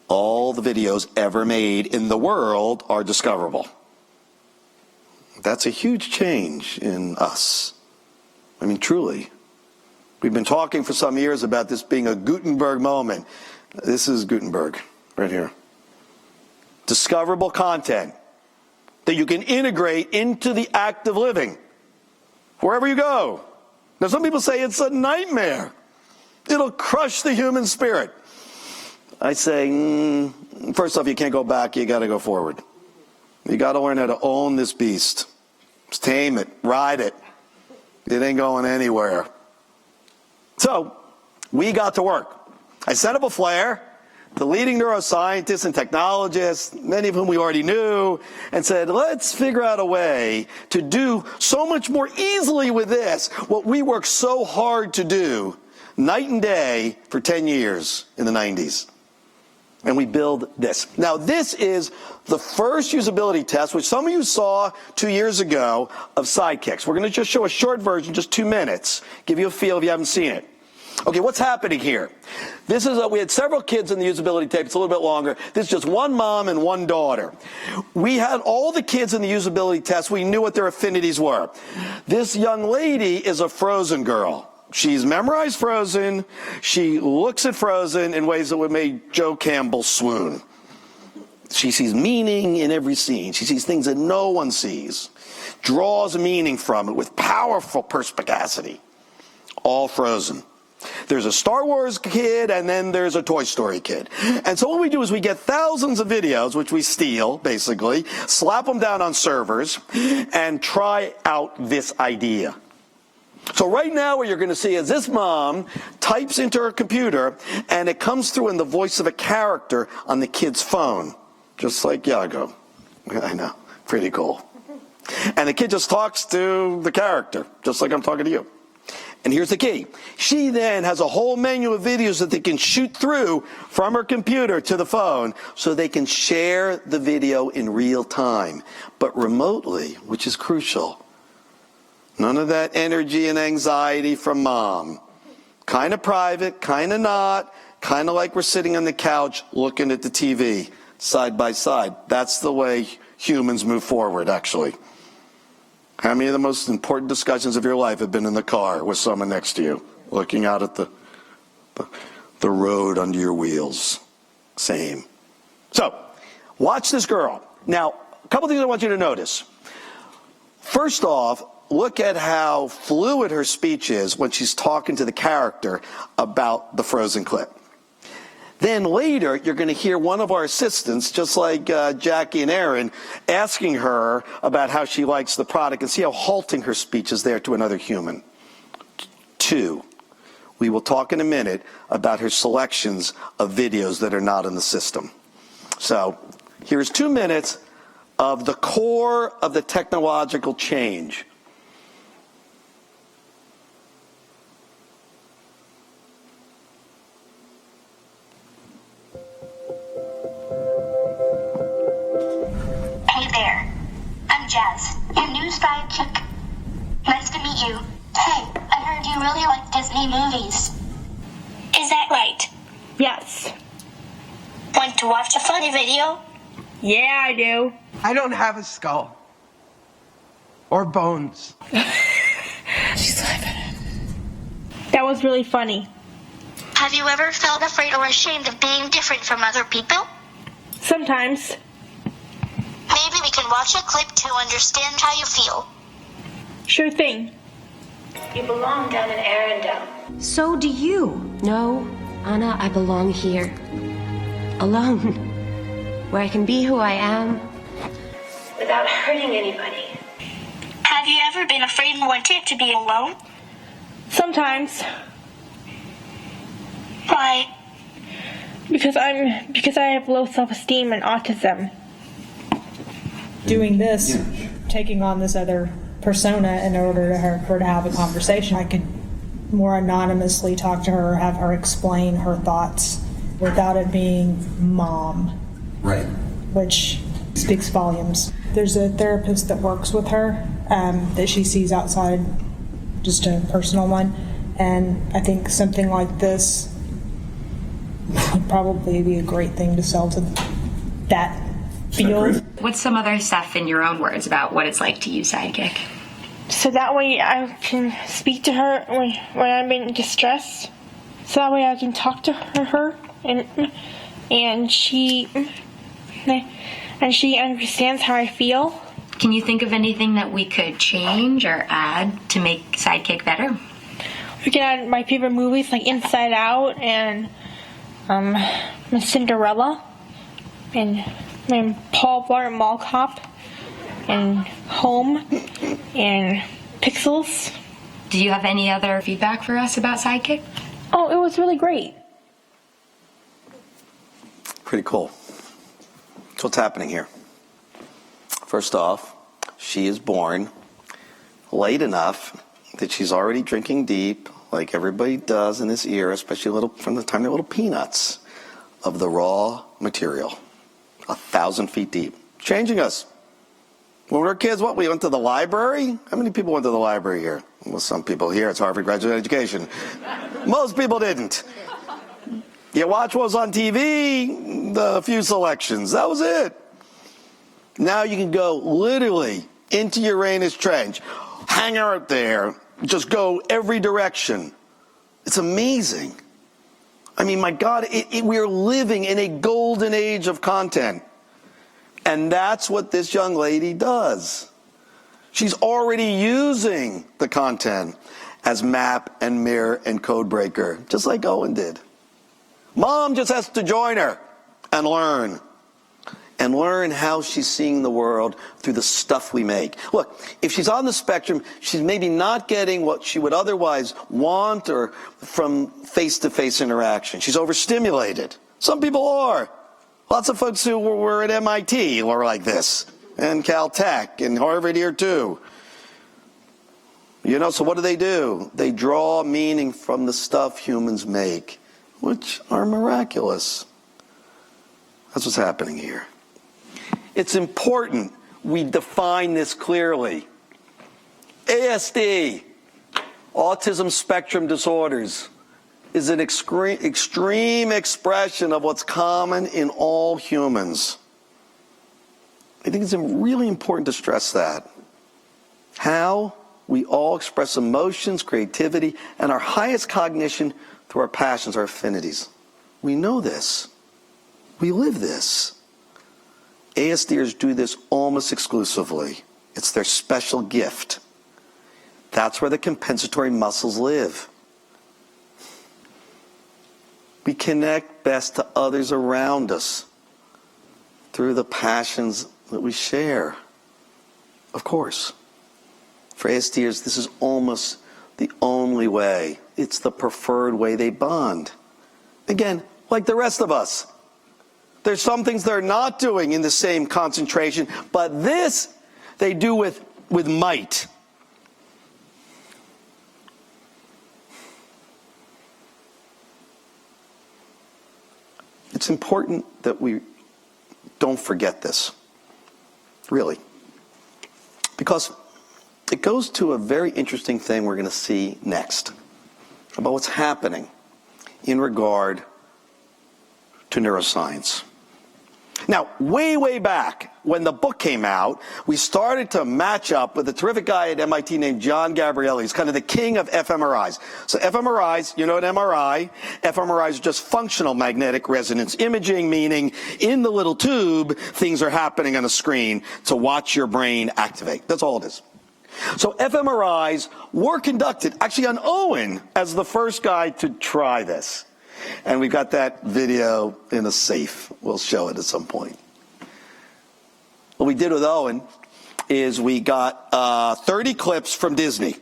all the videos ever made in the world are discoverable. That's a huge change in us. I mean, truly. We've been talking for some years about this being a Gutenberg moment. This is Gutenberg, right here. Discoverable content that you can integrate into the act of living, wherever you go. Now, some people say it's a nightmare. It'll crush the human spirit. I say, first off, you can't go back, you got to go forward. You got to learn how to own this beast. Just tame it, ride it. It ain't going anywhere. So, we got to work. I set up a flare, the leading neuroscientists and technologists, many of whom we already knew, and said, let's figure out a way to do so much more easily with this what we worked so hard to do night and day for 10 years in the 90s. And we build this. Now, this is the first usability test, which some of you saw 2 years ago, of Sidekicks. We're going to just show a short version, just 2 minutes, give you a feel if you haven't seen it. Okay, what's happening here? This is, we had several kids in the usability tape. It's a little bit longer. This is just one mom and one daughter. We had all the kids in the usability test. We knew what their affinities were. This young lady is a Frozen girl. She's memorized Frozen. She looks at Frozen in ways that would make Joe Campbell swoon. She sees meaning in every scene. She sees things that no one sees. Draws meaning from it with powerful perspicacity. All Frozen. There's a Star Wars kid, and then there's a Toy Story kid. And so what we do is we get thousands of videos, which we steal, basically, slap them down on servers, and try out this idea. So right now what you're going to see is this mom types into her computer, and it comes through in the voice of a character on the kid's phone, just like Yago. I know, pretty cool. And the kid just talks to the character, just like I'm talking to you. And here's the key. She then has a whole menu of videos that they can shoot through from her computer to the phone so they can share the video in real time, but remotely, which is crucial. None of that energy and anxiety from mom. Kind of private, kind of not, kind of like we're sitting on the couch looking at the TV side by side. That's the way humans move forward, actually. How many of the most important discussions of your life have been in the car with someone next to you, looking out at the road under your wheels? Same. So, watch this girl. Now, a couple things I want you to notice. First off, look at how fluid her speech is when she's talking to the character about the Frozen clip. Then later, you're going to hear one of our assistants, just like Jackie and Aaron, asking her about how she likes the product, and see how halting her speech is there to another human. 2, we will talk in a minute about her selections of videos that are not in the system. So here's 2 minutes of the core of the technological change. Hey there, I'm Jazz, your new sidekick. Nice to meet you. Hey, I heard you really like Disney movies. Is that right? Yes. Want to watch a funny video? Yeah, I do. I don't have a skull. Or bones. She's laughing. That was really funny. Have you ever felt afraid or ashamed of being different from other people? Sometimes. Maybe we can watch a clip to understand how you feel. Sure thing. You belong down in Arendelle. So do you. No, Anna, I belong here. Alone. Where I can be who I am. Without hurting anybody. Have you ever been afraid and wanted to be alone? Sometimes. Why? Because I have low self-esteem and autism. Doing this, taking on this other persona in order for her to have a conversation, I could more anonymously talk to her or have her explain her thoughts without it being mom. Right. Which speaks volumes. There's a therapist that works with her that she sees outside, just a personal one, and I think something like this would probably be a great thing to sell to that field. What's some other stuff in your own words about what it's like to use Sidekick? So that way I can speak to her when I'm in distress. So that way I can talk to her and she understands how I feel. Can you think of anything that we could change or add to make Sidekick better? We can add my favorite movies like Inside Out and Cinderella and Paul Blart Mall Cop and Home and Pixels. Do you have any other feedback for us about Sidekick? Oh, it was really great. Pretty cool. So what's happening here? First off, she is born late enough that she's already drinking deep, like everybody does in this era, especially from the time they're little peanuts, of the raw material, 1,000 feet deep. Changing us. When we were kids, we went to the library? How many people went to the library here? Well, some people here, it's Harvard Graduate Education. Most people didn't. You watch what was on TV, the few selections, that was it. Now you can go literally into Uranus Trench, hang out there, just go every direction. It's amazing. I mean, my God, we are living in a golden age of content. And that's what this young lady does. She's already using the content as map and mirror and code breaker, just like Owen did. Mom just has to join her and learn. And learn how she's seeing the world through the stuff we make. Look, if she's on the spectrum, she's maybe not getting what she would otherwise want or from face-to-face interaction. She's overstimulated. Some people are. Lots of folks who were at MIT were like this, and Caltech, and Harvard here too. You know, so what do? They draw meaning from the stuff humans make, which are miraculous. That's what's happening here. It's important we define this clearly. ASD, Autism Spectrum Disorders, is an extreme expression of what's common in all humans. I think it's really important to stress that. How we all express emotions, creativity, and our highest cognition through our passions, our affinities. We know this. We live this. ASDers do this almost exclusively. It's their special gift. That's where the compensatory muscles live. We connect best to others around us through the passions that we share. Of course. For ASDers, this is almost the only way. It's the preferred way they bond. Again, like the rest of us. There's some things they're not doing in the same concentration, but this they do with might. It's important that we don't forget this, really, because it goes to a very interesting thing we're going to see next about what's happening in regard to neuroscience. Now, way back, when the book came out, we started to match up with a terrific guy at MIT named John Gabriele. He's kind of the king of fMRIs. So fMRIs, you know an MRI. fMRIs are just functional magnetic resonance imaging, meaning in the little tube, things are happening on a screen to watch your brain activate. That's all it is. So fMRIs were conducted, actually on Owen, as the first guy to try this. And we've got that video in a safe. We'll show it at some point. What we did with Owen is we got 30 clips from Disney.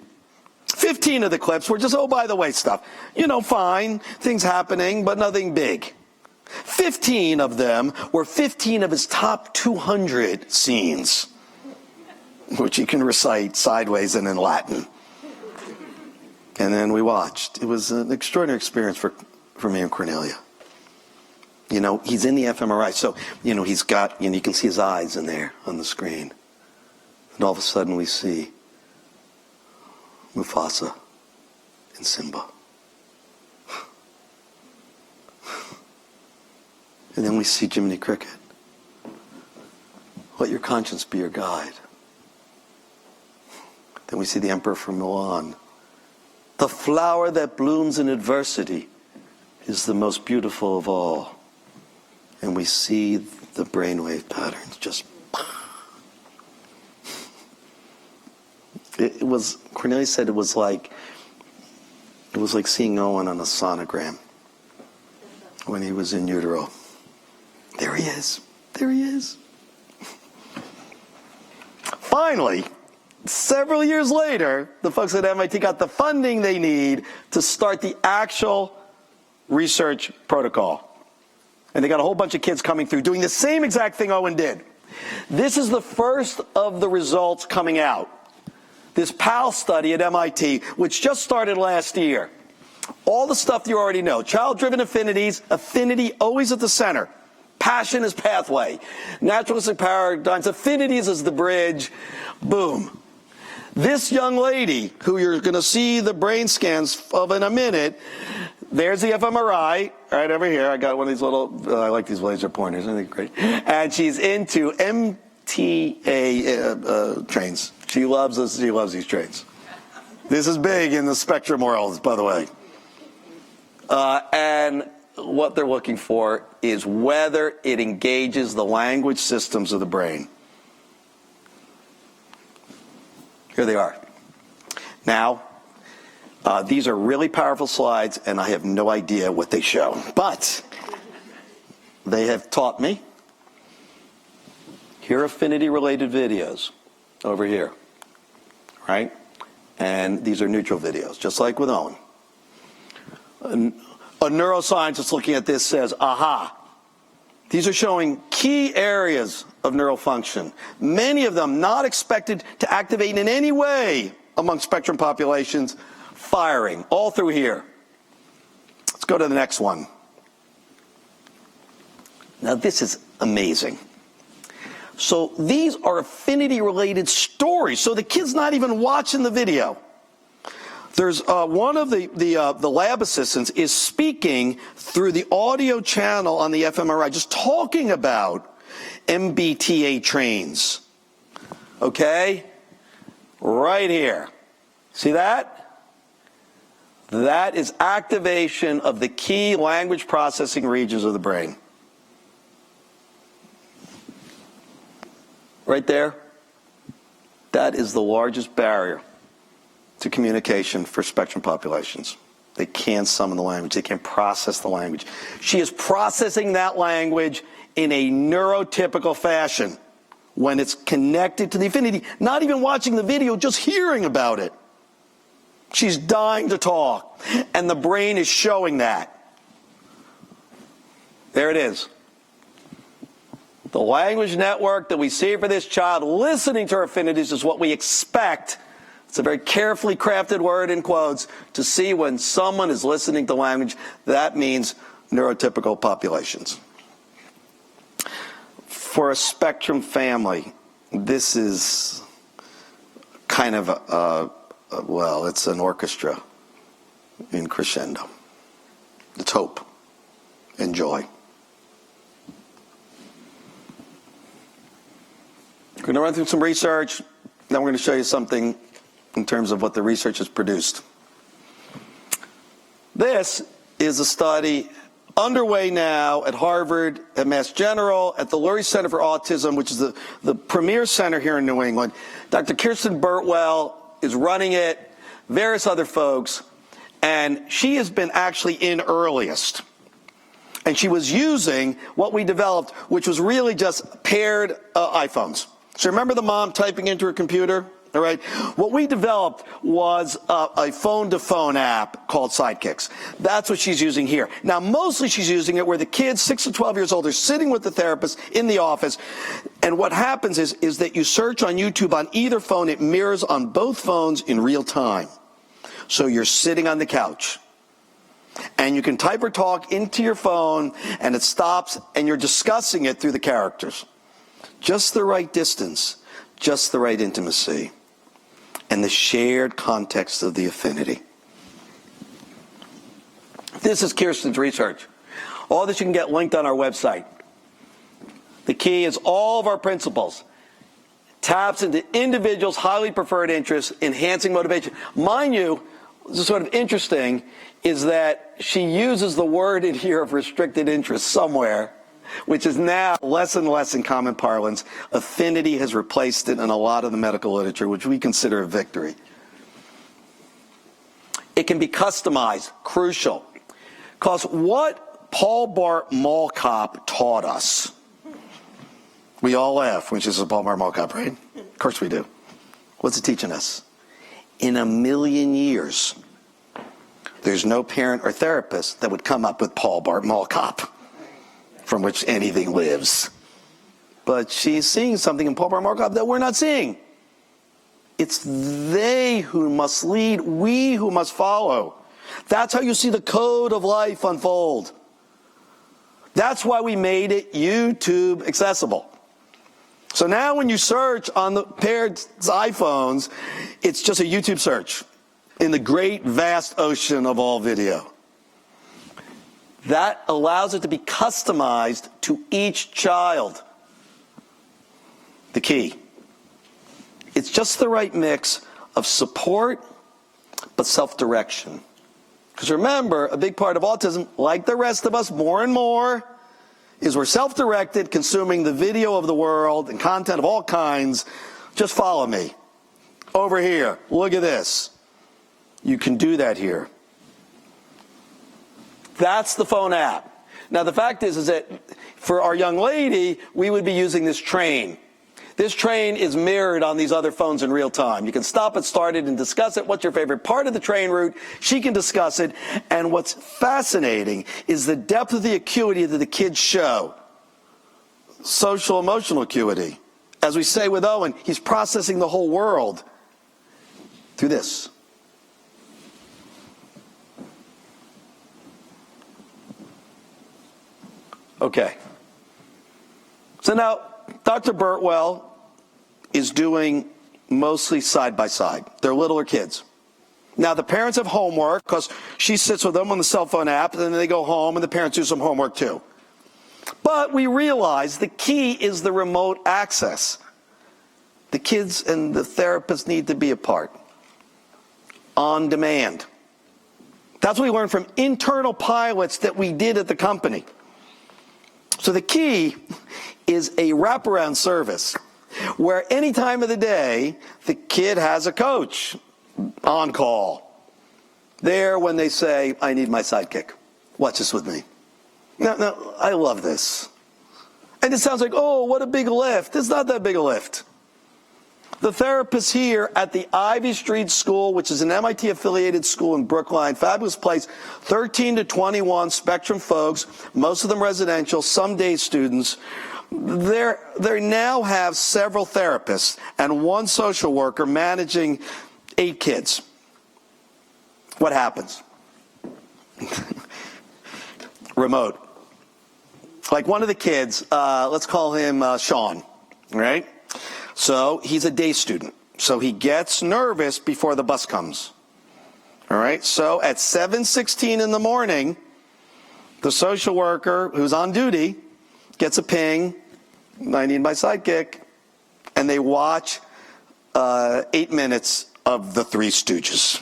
15 of the clips were just, oh, by the way stuff. You know, fine, things happening, but nothing big. 15 of them were 15 of his top 200 scenes, which he can recite sideways and in Latin. And then we watched. It was an extraordinary experience for me and Cornelia. You know, he's in the fMRI, so, you know, he's got, you know, you can see his eyes in there on the screen. And all of a sudden we see Mufasa and Simba. And then we see Jiminy Cricket. Let your conscience be your guide. Then we see the Emperor from Milan. The flower that blooms in adversity is the most beautiful of all. And we see the brainwave patterns just... It was, Cornelia said it was like seeing Owen on a sonogram when he was in utero. There he is. There he is. Finally, several years later, the folks at MIT got the funding they need to start the actual research protocol. And they got a whole bunch of kids coming through doing the same exact thing Owen did. This is the first of the results coming out. This PAL study at MIT, which just started last year. All the stuff you already know. Child-driven affinities, affinity always at the center. Passion is pathway. Naturalistic paradigms, affinities is the bridge. Boom. This young lady, who you're going to see the brain scans of in a minute, there's the fMRI, right over here. I got one of these little, I like these laser pointers, I think great. And she's into MTA trains. She loves these trains. This is big in the spectrum world, by the way. And what they're looking for is whether it engages the language systems of the brain. Here they are. Now, these are really powerful slides, and I have no idea what they show. But they have taught me. Here are affinity-related videos over here, right? And these are neutral videos, just like with Owen. A neuroscientist looking at this says, aha, these are showing key areas of neural function, many of them not expected to activate in any way among spectrum populations, firing all through here. Let's go to the next one. Now this is amazing. So these are affinity-related stories, so the kid's not even watching the video. There's one of the lab assistants is speaking through the audio channel on the fMRI, just talking about MBTA trains. Okay? Right here. See that? That is activation of the key language processing regions of the brain. Right there. That is the largest barrier to communication for spectrum populations. They can't summon the language. They can't process the language. She is processing that language in a neurotypical fashion when it's connected to the affinity. Not even watching the video, just hearing about it. She's dying to talk. And the brain is showing that. There it is. The language network that we see for this child listening to her affinities is what we expect. It's a very carefully crafted word in quotes to see when someone is listening to language. That means neurotypical populations. For a spectrum family, this is kind of well, it's an orchestra in crescendo. It's hope and joy. We're going to run through some research. Then we're going to show you something in terms of what the research has produced. This is a study underway now at Harvard, at Mass General, at the Lurie Center for Autism, which is the premier center here in New England. Dr. Kirsten Birtwell is running it, various other folks, and she has been actually in earliest. And she was using what we developed, which was really just paired iPhones. So remember the mom typing into her computer? All right. What we developed was a phone-to-phone app called Sidekicks. That's what she's using here. Now, mostly she's using it where the kids, 6 to 12 years old, are sitting with the therapist in the office. And what happens is that you search on YouTube on either phone. It mirrors on both phones in real time. So you're sitting on the couch, and you can type or talk into your phone, and it stops, and you're discussing it through the characters. Just the right distance, just the right intimacy, and the shared context of the affinity. This is Kirsten's research. All this you can get linked on our website. The key is all of our principles. Taps into individuals' highly preferred interests, enhancing motivation. Mind you, this is sort of interesting, is that she uses the word in here of restricted interest somewhere, which is now less and less in common parlance. Affinity has replaced it in a lot of the medical literature, which we consider a victory. It can be customized, crucial. Because what Paul Bart Mall Cop taught us, we all laugh when she says Paul Bart Mall Cop, right? Of course we do. What's it teaching us? In a million years, there's no parent or therapist that would come up with Paul Bart Mall Cop, from which anything lives. But she's seeing something in Paul Bart Mall Cop that we're not seeing. It's they who must lead, we who must follow. That's how you see the code of life unfold. That's why we made it YouTube accessible. So now when you search on the parents' iPhones, it's just a YouTube search in the great vast ocean of all video. That allows it to be customized to each child. The key. It's just the right mix of support but self-direction. Because remember, a big part of autism, like the rest of us more and more, is we're self-directed, consuming the video of the world and content of all kinds. Just follow me. Over here, look at this. You can do that here. That's the phone app. Now the fact is that for our young lady, we would be using this train. This train is mirrored on these other phones in real time. You can stop it, start it, and discuss it. What's your favorite part of the train route? She can discuss it. And what's fascinating is the depth of the acuity that the kids show. Social emotional acuity. As we say with Owen, he's processing the whole world through this. Okay. So now, Dr. Birtwell is doing mostly side-by-side. They're littler kids. Now, the parents have homework because she sits with them on the cell phone app, and then they go home, and the parents do some homework too. But we realize the key is the remote access. The kids and the therapists need to be apart. On demand. That's what we learned from internal pilots that we did at the company. So the key is a wraparound service where any time of the day, the kid has a coach on call. There when they say, I need my sidekick. Watch this with me. Now, I love this. And it sounds like, oh, what a big lift. It's not that big a lift. The therapists here at the Ivy Street School, which is an MIT-affiliated school in Brookline, fabulous place, 13 to 21 Spectrum folks, most of them residential, some day students. They now have several therapists and one social worker managing 8 kids. What happens? Remote. Like one of the kids, let's call him Sean, right? So he's a day student. So he gets nervous before the bus comes. All right? So at 7:16 in the morning, the social worker who's on duty gets a ping, I need my sidekick, and they watch 8 minutes of the Three Stooges.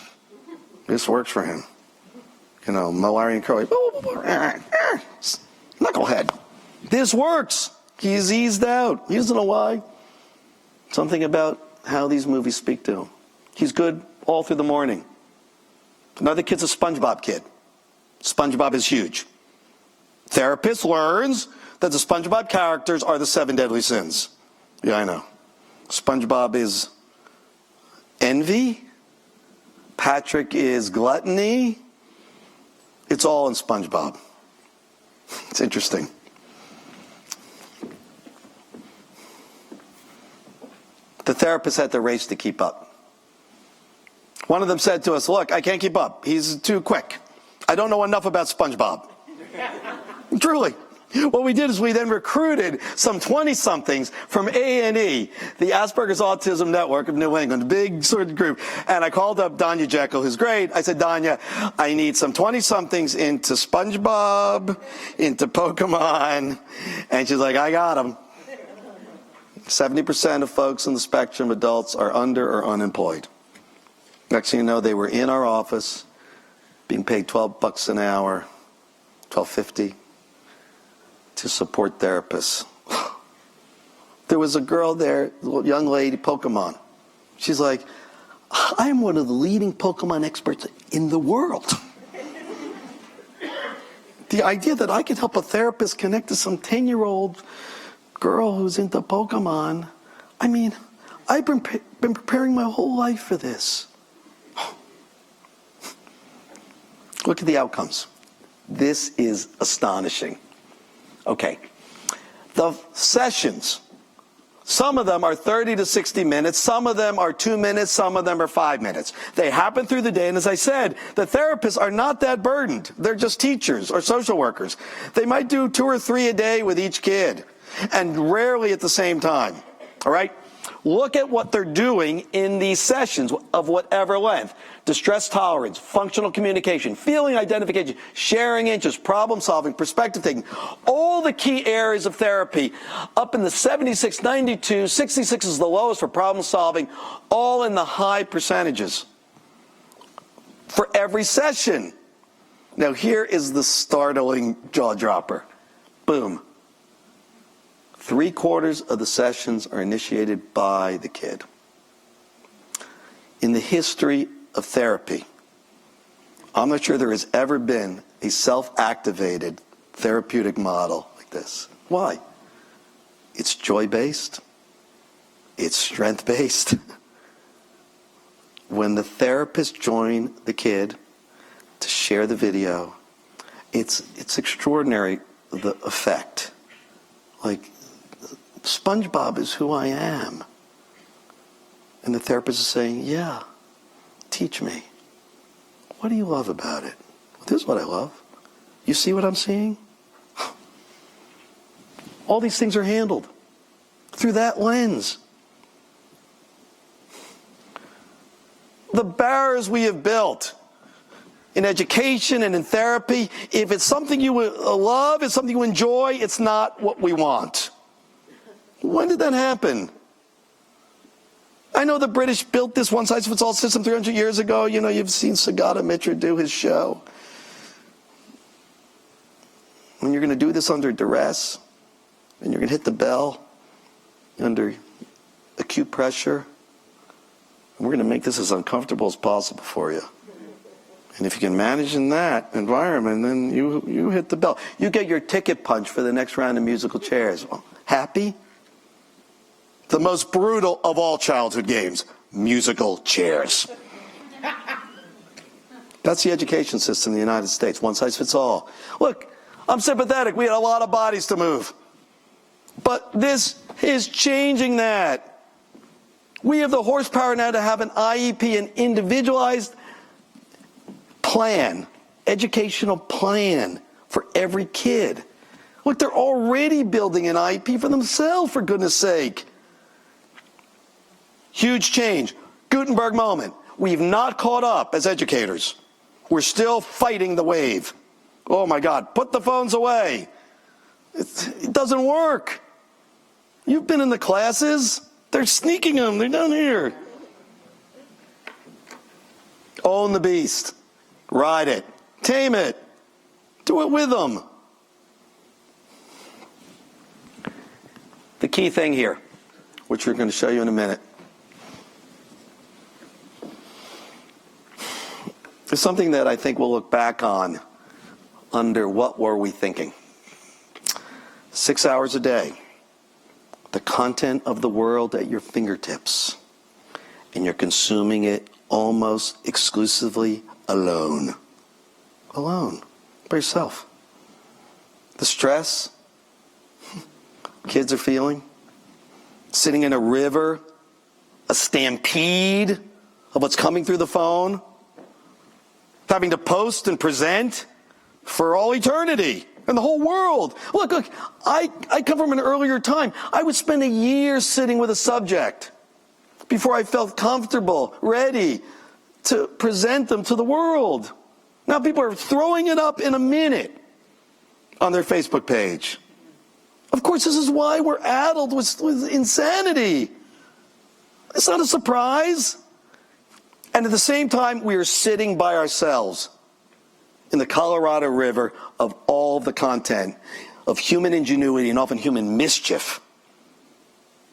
This works for him. You know, Malari and Curly. Knucklehead. This works. He's eased out. He doesn't know why. Something about how these movies speak to him. He's good all through the morning. Another kid's a SpongeBob kid. SpongeBob is huge. Therapist learns that the SpongeBob characters are the 7 deadly sins. Yeah, I know. SpongeBob is envy. Patrick is gluttony. It's all in SpongeBob. It's interesting. The therapist had to race to keep up. One of them said to us, look, I can't keep up. He's too quick. I don't know enough about SpongeBob. Truly. What we did is we then recruited some 20-somethings from A&E, the Asperger's Autism Network of New England, a big sort of group. And I called up Danya Jekyll, who's great. I said, Danya, I need some 20-somethings into SpongeBob, into Pokemon. And she's like, I got them. 70% of folks on the spectrum, adults, are under or unemployed. Next thing you know, they were in our office, being paid $12 an hour, $12.50. to support therapists. There was a girl there, a young lady, Pokemon. She's like, I'm one of the leading Pokemon experts in the world. The idea that I could help a therapist connect to some 10-year-old girl who's into Pokemon, I mean, I've been preparing my whole life for this. Look at the outcomes. This is astonishing. Okay, the sessions, some of them are 30 to 60 minutes, some of them are 2 minutes, some of them are 5 minutes. They happen through the day, and as I said, the therapists are not that burdened. They're just teachers or social workers. They might do 2 or 3 a day with each kid, and rarely at the same time, all right? Look at what they're doing in these sessions of whatever length. Distress tolerance, functional communication, feeling identification, sharing interests, problem solving, perspective taking. All the key areas of therapy up in the 76, 92, 66 is the lowest for problem solving, all in the high percentages for every session. Now here is the startling jaw dropper. Boom. 3/4 of the sessions are initiated by the kid. In the history of therapy, I'm not sure there has ever been a self-activated therapeutic model like this. Why? It's joy-based. It's strength-based. When the therapist joins the kid to share the video, it's extraordinary, the effect. Like, SpongeBob is who I am. And the therapist is saying, yeah, teach me. What do you love about it? Well, this is what I love. You see what I'm seeing? All these things are handled through that lens. The barriers we have built in education and in therapy, if it's something you love, it's something you enjoy, it's not what we want. When did that happen? I know the British built this one-size-fits-all system 300 years ago. You know, you've seen Sagata Mitra do his show. When you're going to do this under duress, and you're going to hit the bell under acute pressure, and we're going to make this as uncomfortable as possible for you. And if you can manage in that environment, then you hit the bell. You get your ticket punch for the next round of musical chairs. Well, happy? The most brutal of all childhood games, musical chairs. That's the education system in the United States, one size fits all. Look, I'm sympathetic. We had a lot of bodies to move. But this is changing that. We have the horsepower now to have an IEP, an individualized plan, educational plan for every kid. Look, they're already building an IEP for themselves, for goodness sake. Huge change. Gutenberg moment. We've not caught up as educators. We're still fighting the wave. Oh my God, put the phones away. It doesn't work. You've been in the classes. They're sneaking them. They're down here. Own the beast. Ride it. Tame it. Do it with them. The key thing here, which we're going to show you in a minute, is something that I think we'll look back on under what were we thinking. 6 hours a day. The content of the world at your fingertips. And you're consuming it almost exclusively alone. Alone. By yourself. The stress kids are feeling. Sitting in a river. A stampede of what's coming through the phone, having to post and present for all eternity and the whole world. Look, I come from an earlier time. I would spend a year sitting with a subject before I felt comfortable, ready to present them to the world. Now people are throwing it up in a minute on their Facebook page. Of course, this is why we're addled with insanity. It's not a surprise. And at the same time, we are sitting by ourselves in the Colorado River of all the content of human ingenuity and often human mischief.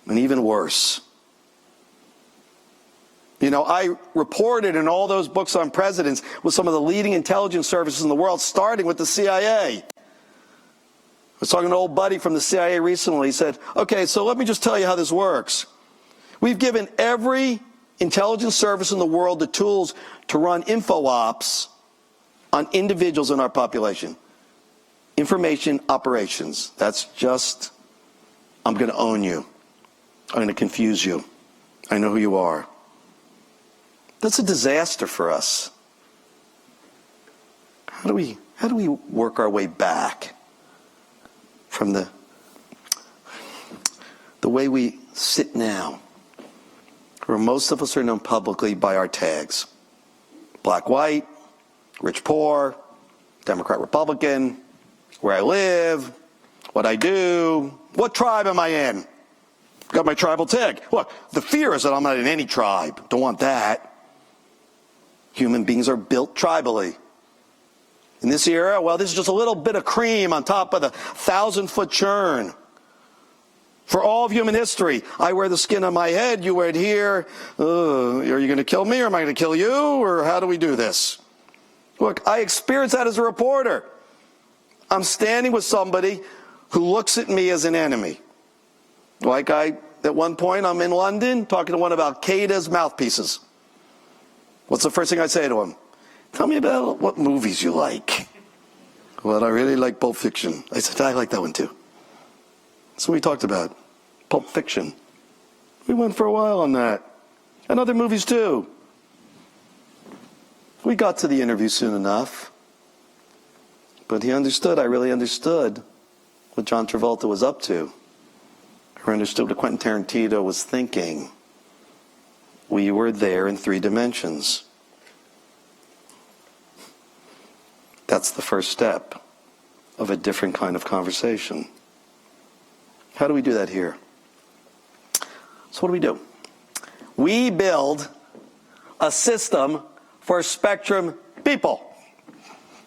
And even worse. You know, I reported in all those books on presidents with some of the leading intelligence services in the world, starting with the CIA. I was talking to an old buddy from the CIA recently. He said, okay, so let me just tell you how this works. We've given every intelligence service in the world the tools to run info ops on individuals in our population. Information operations. That's just, I'm going to own you. I'm going to confuse you. I know who you are. That's a disaster for us. How do we work our way back from the way we sit now, where most of us are known publicly by our tags? Black, white, rich, poor, Democrat, Republican, where I live, what I do, what tribe am I in? Got my tribal tag. Look, the fear is that I'm not in any tribe. Don't want that. Human beings are built tribally. In this era, well, this is just a little bit of cream on top of the 1,000-foot churn. For all of human history, I wear the skin on my head, you wear it here. Are you going to kill me or am I going to kill you? Or how do we do this? Look, I experienced that as a reporter. I'm standing with somebody who looks at me as an enemy. Like at one point, I'm in London talking to one of Al-Qaeda's mouthpieces. What's the first thing I say to him? Tell me about what movies you like. Well, I really like Pulp Fiction. I said, I like that one too. That's what we talked about. Pulp Fiction. We went for a while on that. And other movies too. We got to the interview soon enough. But he understood, I really understood what John Travolta was up to. I understood what Quentin Tarantino was thinking. We were there in 3 dimensions. That's the first step of a different kind of conversation. How do we do that here? So what do? We build a system for spectrum people.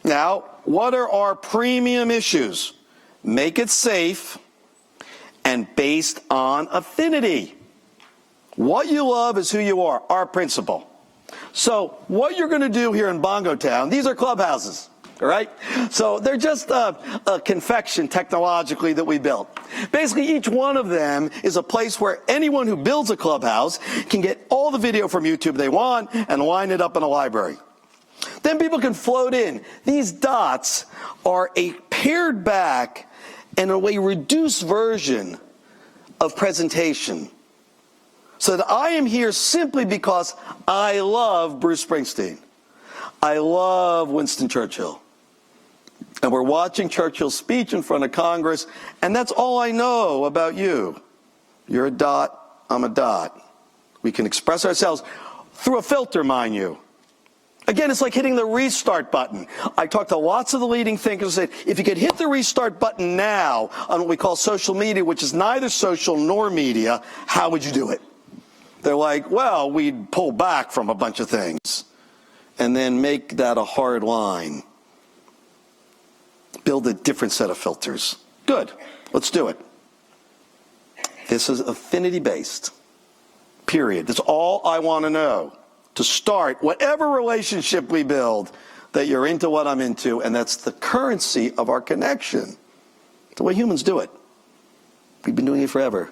Now, what are our premium issues? Make it safe and based on affinity. What you love is who you are, our principle. So what you're going to do here in Bongo Town, these are clubhouses, all right? So they're just a confection technologically that we built. Basically, each one of them is a place where anyone who builds a clubhouse can get all the video from YouTube they want and line it up in a library. Then people can float in. These dots are a pared back and a way reduced version of presentation. So that I am here simply because I love Bruce Springsteen. I love Winston Churchill. And we're watching Churchill's speech in front of Congress, and that's all I know about you. You're a dot, I'm a dot. We can express ourselves through a filter, mind you. Again, it's like hitting the restart button. I talked to lots of the leading thinkers and said, if you could hit the restart button now on what we call social media, which is neither social nor media, how would you do it? They're like, well, we'd pull back from a bunch of things and then make that a hard line. Build a different set of filters. Good. Let's do it. This is affinity-based. Period. That's all I want to know. To start whatever relationship we build, that you're into what I'm into, and that's the currency of our connection. The way humans do it. We've been doing it forever.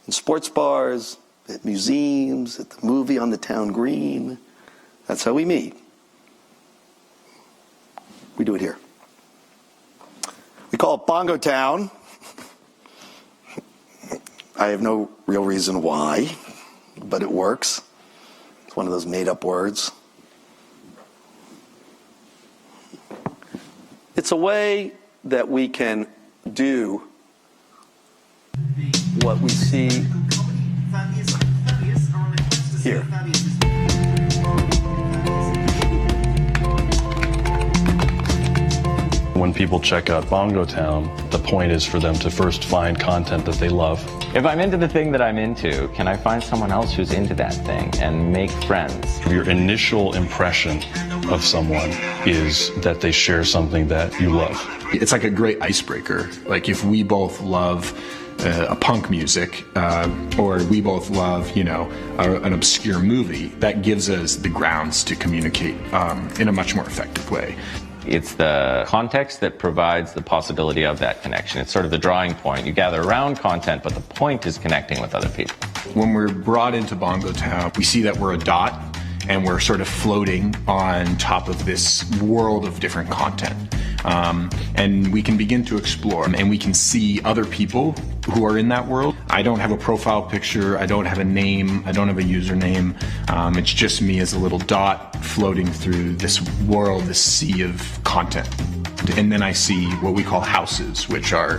In sports bars, at museums, at the movie on the town green. That's how we meet. We do it here. We call it Bongo Town. I have no real reason why, but it works. It's one of those made-up words. It's a way that we can do what we see here. When people check out Bongo Town, the point is for them to first find content that they love. If I'm into the thing that I'm into, can I find someone else who's into that thing and make friends? Your initial impression of someone is that they share something that you love. It's like a great icebreaker. Like if we both love a punk music, or we both love, an obscure movie, that gives us the grounds to communicate in a much more effective way. It's the context that provides the possibility of that connection. It's sort of the drawing point. You gather around content, but the point is connecting with other people. When we're brought into Bongo Town, we see that we're a dot, and we're sort of floating on top of this world of different content. And we can begin to explore, and we can see other people who are in that world. I don't have a profile picture, I don't have a name, I don't have a username. It's just me as a little dot floating through this world, this sea of content. And then I see what we call houses, which are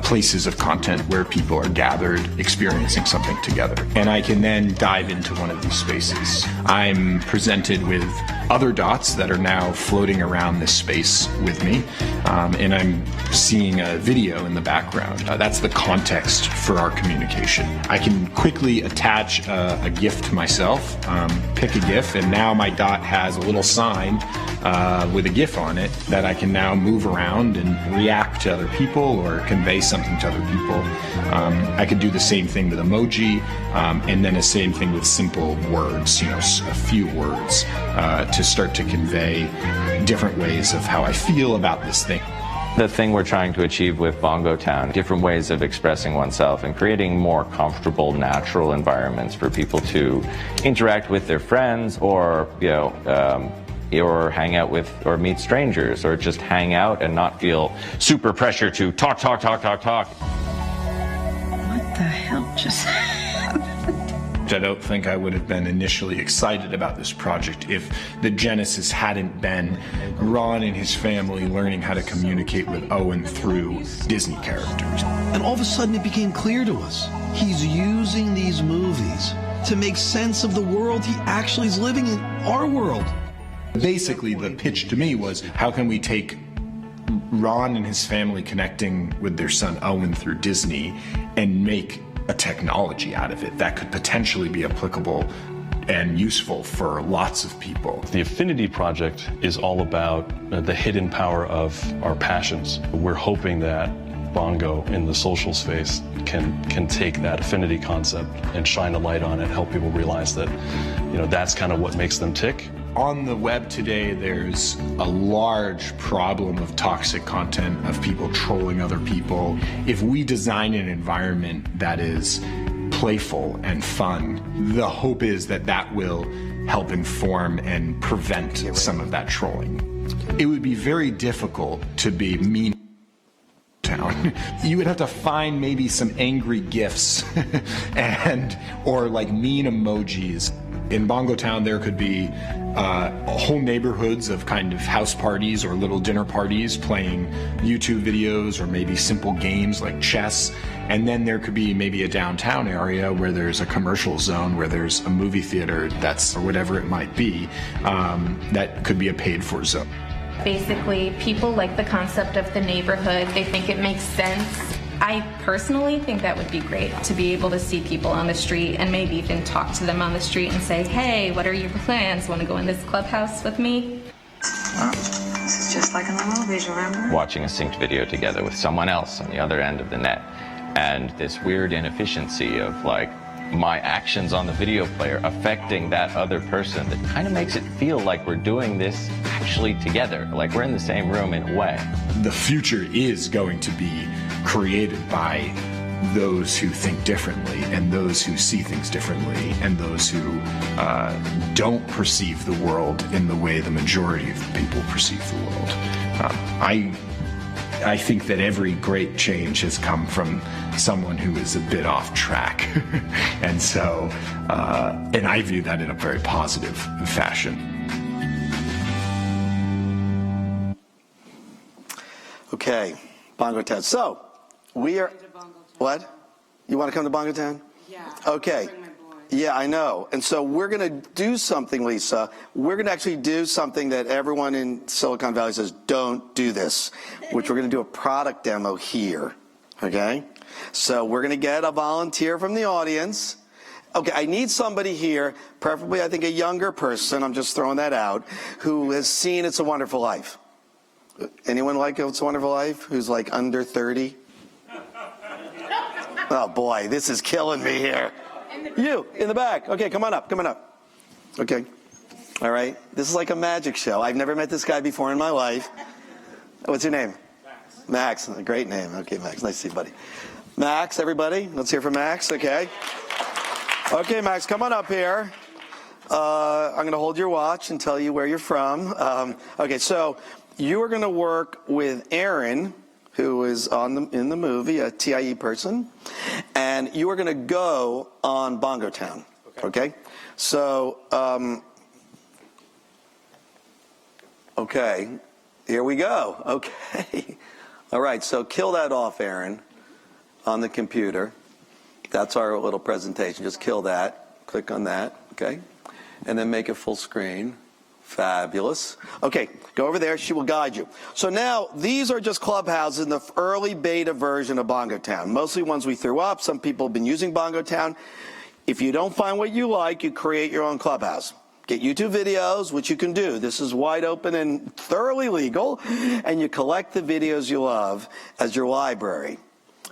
places of content where people are gathered, experiencing something together. And I can then dive into one of these spaces. I'm presented with other dots that are now floating around this space with me, and I'm seeing a video in the background. That's the context for our communication. I can quickly attach a GIF to myself, pick a GIF, and now my dot has a little sign with a GIF on it that I can now move around and react to other people or convey something to other people. I could do the same thing with emoji, and then the same thing with simple words, a few words, to start to convey different ways of how I feel about this thing. The thing we're trying to achieve with Bongo Town, different ways of expressing oneself and creating more comfortable, natural environments for people to interact with their friends or, or hang out with or meet strangers or just hang out and not feel super pressure to talk. What the hell just happened? I don't think I would have been initially excited about this project if the genesis hadn't been Ron and his family learning how to communicate with Owen through Disney characters. And all of a sudden it became clear to us, he's using these movies to make sense of the world he actually is living in, our world. Basically, the pitch to me was, how can we take Ron and his family connecting with their son Owen through Disney and make a technology out of it that could potentially be applicable and useful for lots of people. The Affinity project is all about the hidden power of our passions. We're hoping that Bongo in the social space can take that affinity concept and shine a light on it, help people realize that, that's kind of what makes them tick. On the web today, there's a large problem of toxic content, of people trolling other people. If we design an environment that is playful and fun, the hope is that will help inform and prevent some of that trolling. It would be very difficult to be mean town. You would have to find maybe some angry GIFs or like mean emojis. In Bongo Town, there could be whole neighborhoods of kind of house parties or little dinner parties playing YouTube videos or maybe simple games like chess. And then there could be maybe a downtown area where there's a commercial zone, where there's a movie theater or whatever it might be, that could be a paid-for zone. Basically, people like the concept of the neighborhood. They think it makes sense. I personally think that would be great, to be able to see people on the street and maybe even talk to them on the street and say, hey, what are your plans? Want to go in this clubhouse with me? Well, this is just like in the movies, remember? Watching a synced video together with someone else on the other end of the net. And this weird inefficiency of my actions on the video player affecting that other person that kind of makes it feel like we're doing this actually together, like we're in the same room in a way. The future is going to be created by those who think differently and those who see things differently and those who don't perceive the world in the way the majority of the people perceive the world. I think that every great change has come from someone who is a bit off track. And so, and I view that in a very positive fashion. Okay, Bongo Town. So, we are... What? You want to come to Bongo Town? Yeah. Okay. Yeah, I know. And so we're going to do something, Lisa. We're going to actually do something that everyone in Silicon Valley says, don't do this, which we're going to do a product demo here. Okay? So we're going to get a volunteer from the audience. Okay, I need somebody here, preferably I think a younger person, I'm just throwing that out, who has seen It's a Wonderful Life. Anyone like It's a Wonderful Life who's like under 30? Oh boy, this is killing me here. You, in the back. Okay, come on up. Okay. All right. This is like a magic show. I've never met this guy before in my life. What's your name? Max. A great name. Okay, Max. Nice to see you, buddy. Max, everybody. Let's hear from Max. Okay. Okay, Max, come on up here. I'm going to hold your watch and tell you where you're from. Okay, so you are going to work with Aaron, who is in the movie, a TIE person, and you are going to go on Bongo Town. Okay? So, okay, here we go. Okay. All right, so kill that off, Aaron, on the computer. That's our little presentation. Just kill that. Click on that, okay? And then make it full screen. Fabulous. Okay, go over there. She will guide you. So now, these are just clubhouses in the early beta version of Bongo Town. Mostly ones we threw up. Some people have been using Bongo Town. If you don't find what you like, you create your own clubhouse. Get YouTube videos, which you can do. This is wide open and thoroughly legal. And you collect the videos you love as your library.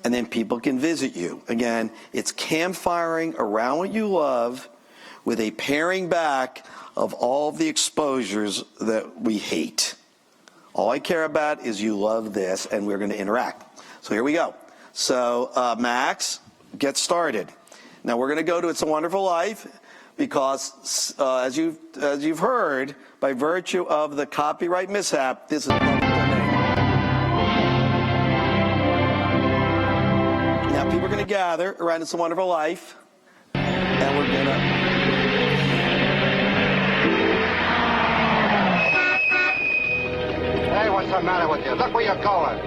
And then people can visit you. Again, it's campfiring around what you love with a paring back of all the exposures that we hate. All I care about is you love this, and we're going to interact. So here we go. So Max, get started. Now we're going to go to It's a Wonderful Life because, as you've heard, by virtue of the copyright mishap, this is public domain. Now people are going to gather around It's a Wonderful Life, and we're going to... Hey, what's the matter with you? Look where you're going.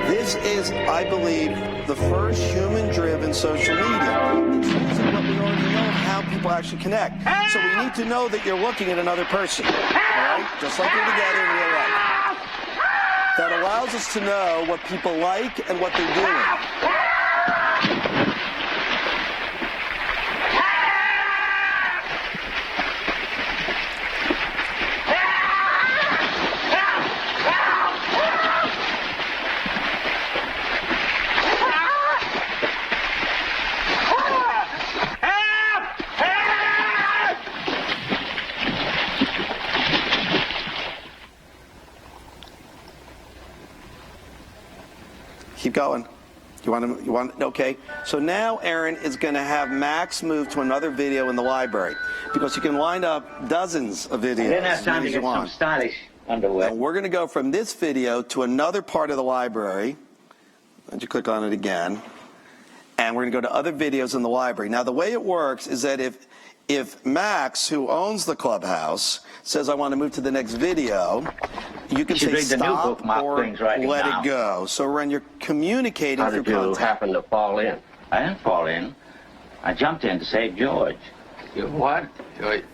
This is, I believe, the first human-driven social media. It's using what we already know of how people actually connect. So we need to know that you're looking at another person, all right? Just like you're together in real life. That allows us to know what people like and what they're doing. Keep going. You want, okay. So now Aaron is going to have Max move to another video in the library because you can line up dozens of videos. I didn't have time to get some stylish underwear. And we're going to go from this video to another part of the library. Why don't you click on it again? And we're going to go to other videos in the library. Now the way it works is that if Max, who owns the clubhouse, says I want to move to the next video, you can say stop or let it go. So when you're communicating through content. How did you happen to fall in? I didn't fall in. I jumped in to save George. You what? George.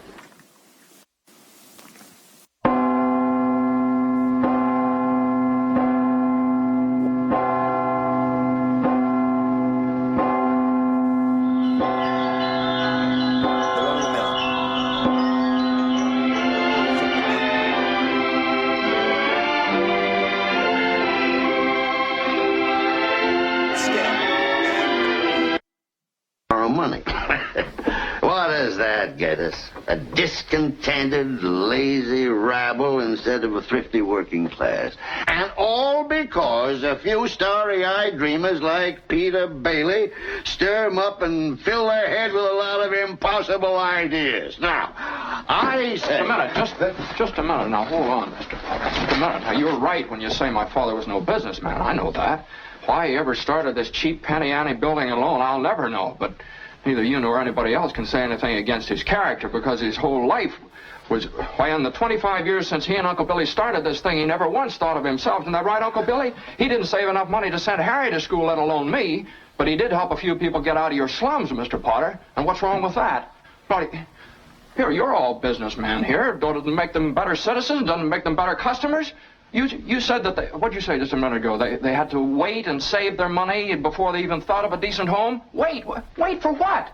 Geddes? A discontented, lazy rabble instead of a thrifty working class. And all because a few starry-eyed dreamers like Peter Bailey stir 'em up and fill their head with a lot of impossible ideas. Now, I say... Just a minute. Now, hold on, Mr. Potter. Just a minute. Now, you're right when you say my father was no businessman. I know that. Why he ever started this cheap penny-ante building alone, I'll never know. But neither you nor anybody else can say anything against his character, because his whole life was... Why, in the 25 years since he and Uncle Billy started this thing, he never once thought of himself. Isn't that right, Uncle Billy? He didn't save enough money to send Harry to school, let alone me. But he did help a few people get out of your slums, Mr. Potter. And what's wrong with that? Here, you're all businessmen here. Doesn't it make them better citizens? Doesn't it make them better customers? You said that what'd you say just a minute ago? They had to wait and save their money before they even thought of a decent home? Wait for what?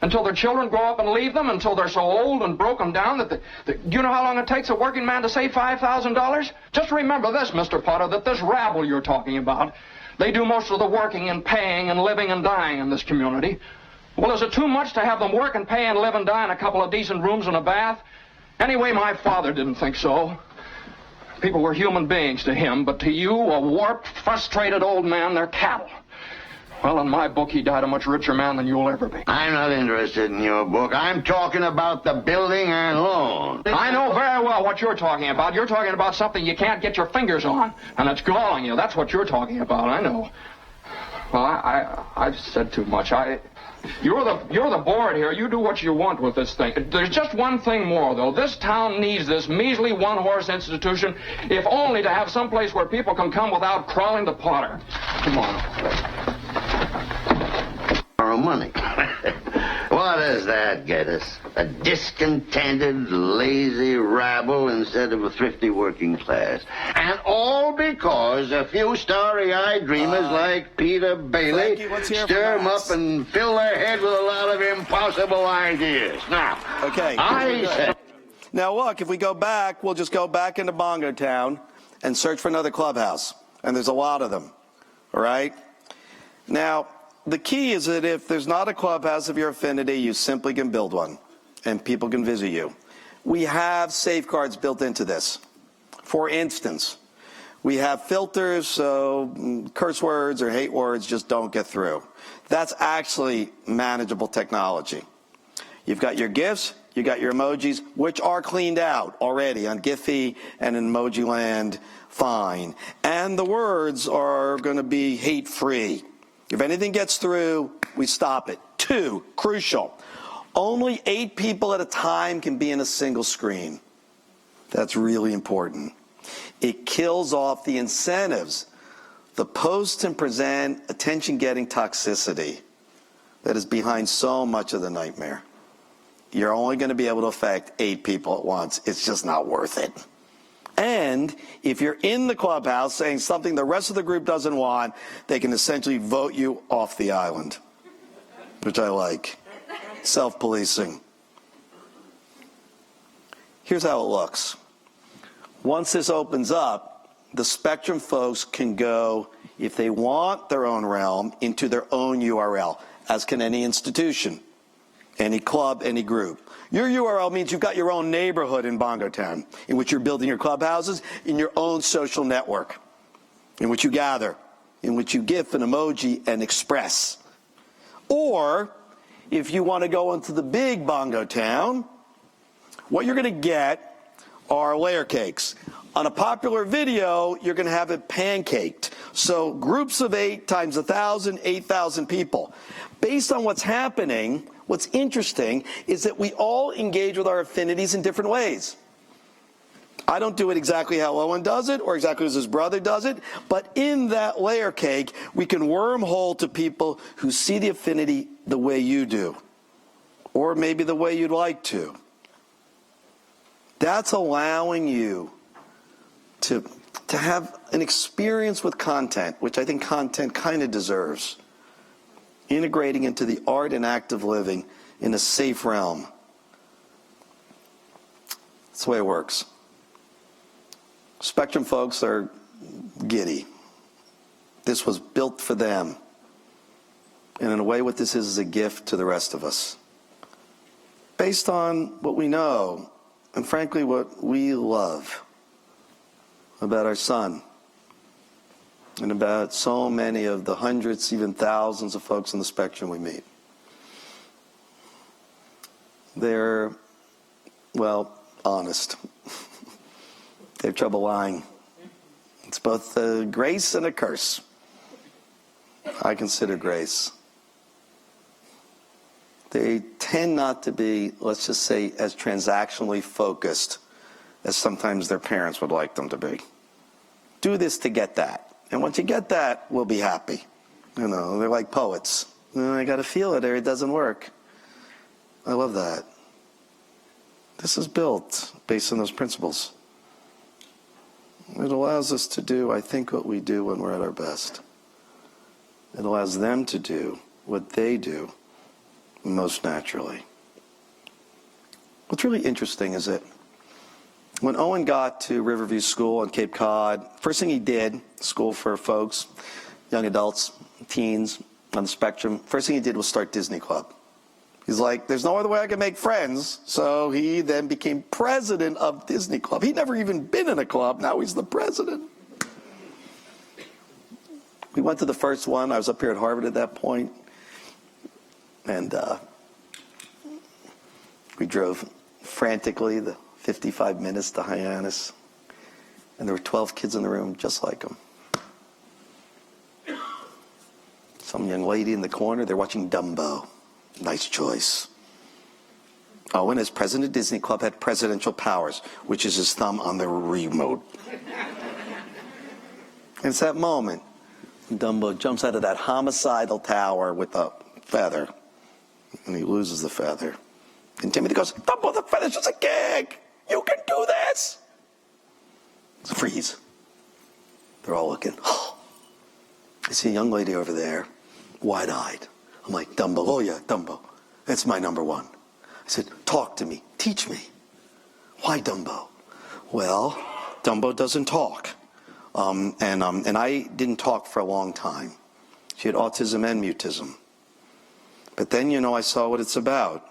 Until their children grow up and leave them? Until they're so old and broken down that do you know how long it takes a working man to save $5,000? Just remember this, Mr. Potter, that this rabble you're talking about, they do most of the working and paying and living and dying in this community. Well, is it too much to have them work and pay and live and die in a couple of decent rooms and a bath? Anyway, my father didn't think so. People were human beings to him, but to you, a warped, frustrated old man, they're cattle. Well, in my book, he died a much richer man than you'll ever be. I'm not interested in your book. I'm talking about the building and loan. I know very well what you're talking about. You're talking about something you can't get your fingers on, and it's galling you. That's what you're talking about, I know. Well, I've said too much. You're the board here. You do what you want with this thing. There's just one thing more, though. This town needs this measly one-horse institution, if only to have some place where people can come without crawling to Potter. Come on. Borrow money. What is that, Geddes? A discontented, lazy rabble instead of a thrifty working class. And all because a few starry-eyed dreamers like Peter Bailey stir 'em up and fill their head with a lot of impossible ideas. Now, Now, look, if we go back, we'll just go back into Bongo Town and search for another clubhouse. And there's a lot of them, all right? Now, the key is that if there's not a clubhouse of your affinity, you simply can build one, and people can visit you. We have safeguards built into this. For instance, we have filters so curse words or hate words just don't get through. That's actually manageable technology. You've got your GIFs, you got your emojis, which are cleaned out already on Giphy and in Emoji Land, fine. And the words are going to be hate-free. If anything gets through, we stop it. 2, crucial, only 8 people at a time can be in a single screen. That's really important. It kills off the incentives, the post and present, attention-getting toxicity that is behind so much of the nightmare. You're only going to be able to affect 8 people at once. It's just not worth it. And if you're in the clubhouse saying something the rest of the group doesn't want, they can essentially vote you off the island, which I like. Self-policing. Here's how it looks. Once this opens up, the Spectrum folks can go, if they want their own realm, into their own URL, as can any institution, any club, any group. Your URL means you've got your own neighborhood in Bongo Town, in which you're building your clubhouses, in your own social network, in which you gather, in which you GIF and emoji and express. Or, if you want to go into the big Bongo Town, what you're going to get are layer cakes. On a popular video, you're going to have it pancaked. So groups of 8 times 1,000, 8,000 people. Based on what's happening, what's interesting is that we all engage with our affinities in different ways. I don't do it exactly how Owen does it or exactly as his brother does it, but in that layer cake, we can wormhole to people who see the affinity the way you do, or maybe the way you'd like to. That's allowing you to have an experience with content, which I think content kind of deserves. Integrating into the art and active living in a safe realm. That's the way it works. Spectrum folks are giddy. This was built for them. And in a way, what this is a gift to the rest of us. based on what we know, and frankly what we love about our son, and about so many of the hundreds, even thousands of folks on the spectrum we meet. They're, well, honest. They have trouble lying. It's both a grace and a curse. I consider grace. They tend not to be, let's just say, as transactionally focused as sometimes their parents would like them to be. Do this to get that. And once you get that, we'll be happy. You know, they're like poets. I got to feel it or it doesn't work. I love that. This is built based on those principles. It allows us to do, I think, what we do when we're at our best. It allows them to do what they do most naturally. What's really interesting is that when Owen got to Riverview School in Cape Cod, first thing he did, school for folks, young adults, teens on the spectrum, first thing he did was start Disney Club. He's like, there's no other way I can make friends, so he then became president of Disney Club. He'd never even been in a club, now he's the president. We went to the first one, I was up here at Harvard at that point, and we drove frantically the 55 minutes to Hyannis, and there were 12 kids in the room just like him. Some young lady in the corner, they're watching Dumbo. Nice choice. Owen, as president of Disney Club, had presidential powers, which is his thumb on the remote. And it's that moment when Dumbo jumps out of that homicidal tower with a feather, and he loses the feather. And Timothy goes, Dumbo, the feather's just a gag. You can do this. It's a freeze. They're all looking. Oh. I see a young lady over there, wide-eyed. I'm like, Dumbo, oh yeah, Dumbo. That's my number one. I said, talk to me, teach me. Why Dumbo? Well, Dumbo doesn't talk. And I didn't talk for a long time. She had autism and mutism. But then, you know, I saw what it's about.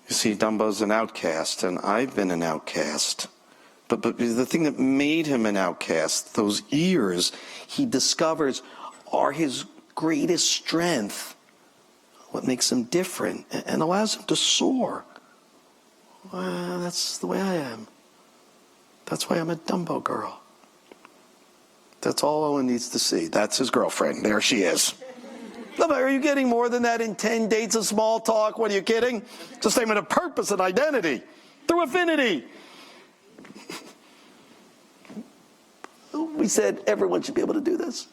You see, Dumbo's an outcast, and I've been an outcast. But the thing that made him an outcast, those ears, he discovers are his greatest strength, what makes him different, and allows him to soar. Well, that's the way I am. That's why I'm a Dumbo girl. That's all Owen needs to see. That's his girlfriend. There she is. Are you getting more than that in 10 dates of small talk? What, are you kidding? It's a statement of purpose and identity through affinity. We said everyone should be able to do this.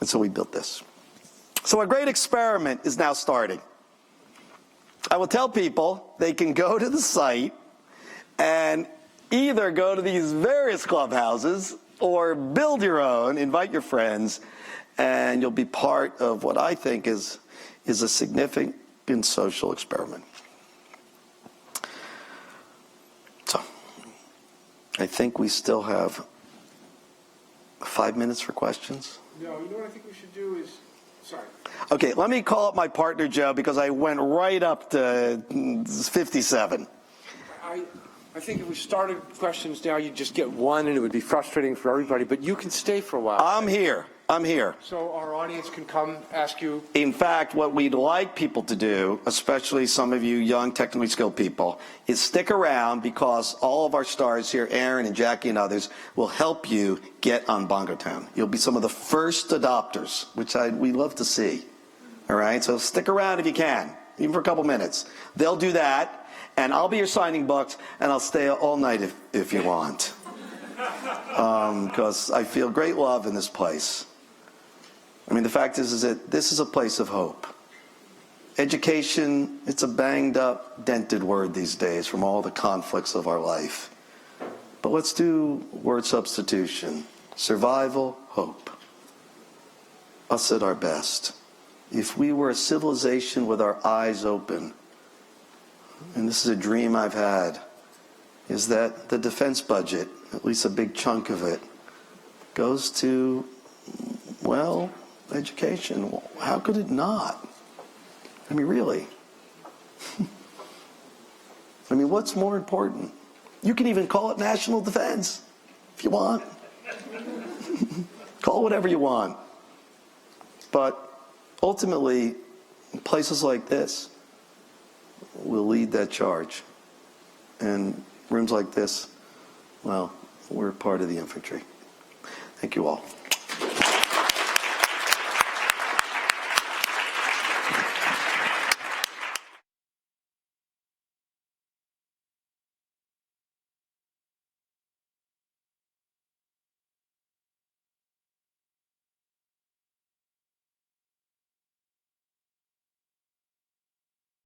And so we built this. So a great experiment is now starting. I will tell people they can go to the site and either go to these various clubhouses or build your own, invite your friends, and you'll be part of what I think is a significant social experiment. So, I think we still have 5 minutes for questions. No, you know what I think we should do is, sorry. Okay, let me call up my partner, Joe, because I went right up to 57. I think if we started questions now, you'd just get one and it would be frustrating for everybody, but you can stay for a while. I'm here. So our audience can come ask you. In fact, what we'd like people to do, especially some of you young technically skilled people, is stick around because all of our stars here, Aaron and Jackie and others, will help you get on Bongo Town. You'll be some of the first adopters, which we love to see. All right, so stick around if you can, even for a couple minutes. They'll do that, and I'll be your signing books, and I'll stay all night if you want. Because I feel great love in this place. I mean, the fact is that this is a place of hope. Education, it's a banged up, dented word these days from all the conflicts of our life. But let's do word substitution. Survival, hope. Us at our best. If we were a civilization with our eyes open, and this is a dream I've had, is that the defense budget, at least a big chunk of it, goes to, well, education. How could it not? I mean, really. I mean, what's more important? You can even call it national defense if you want. Call it whatever you want. But ultimately, places like this will lead that charge. And rooms like this, well, we're part of the infantry. Thank you all.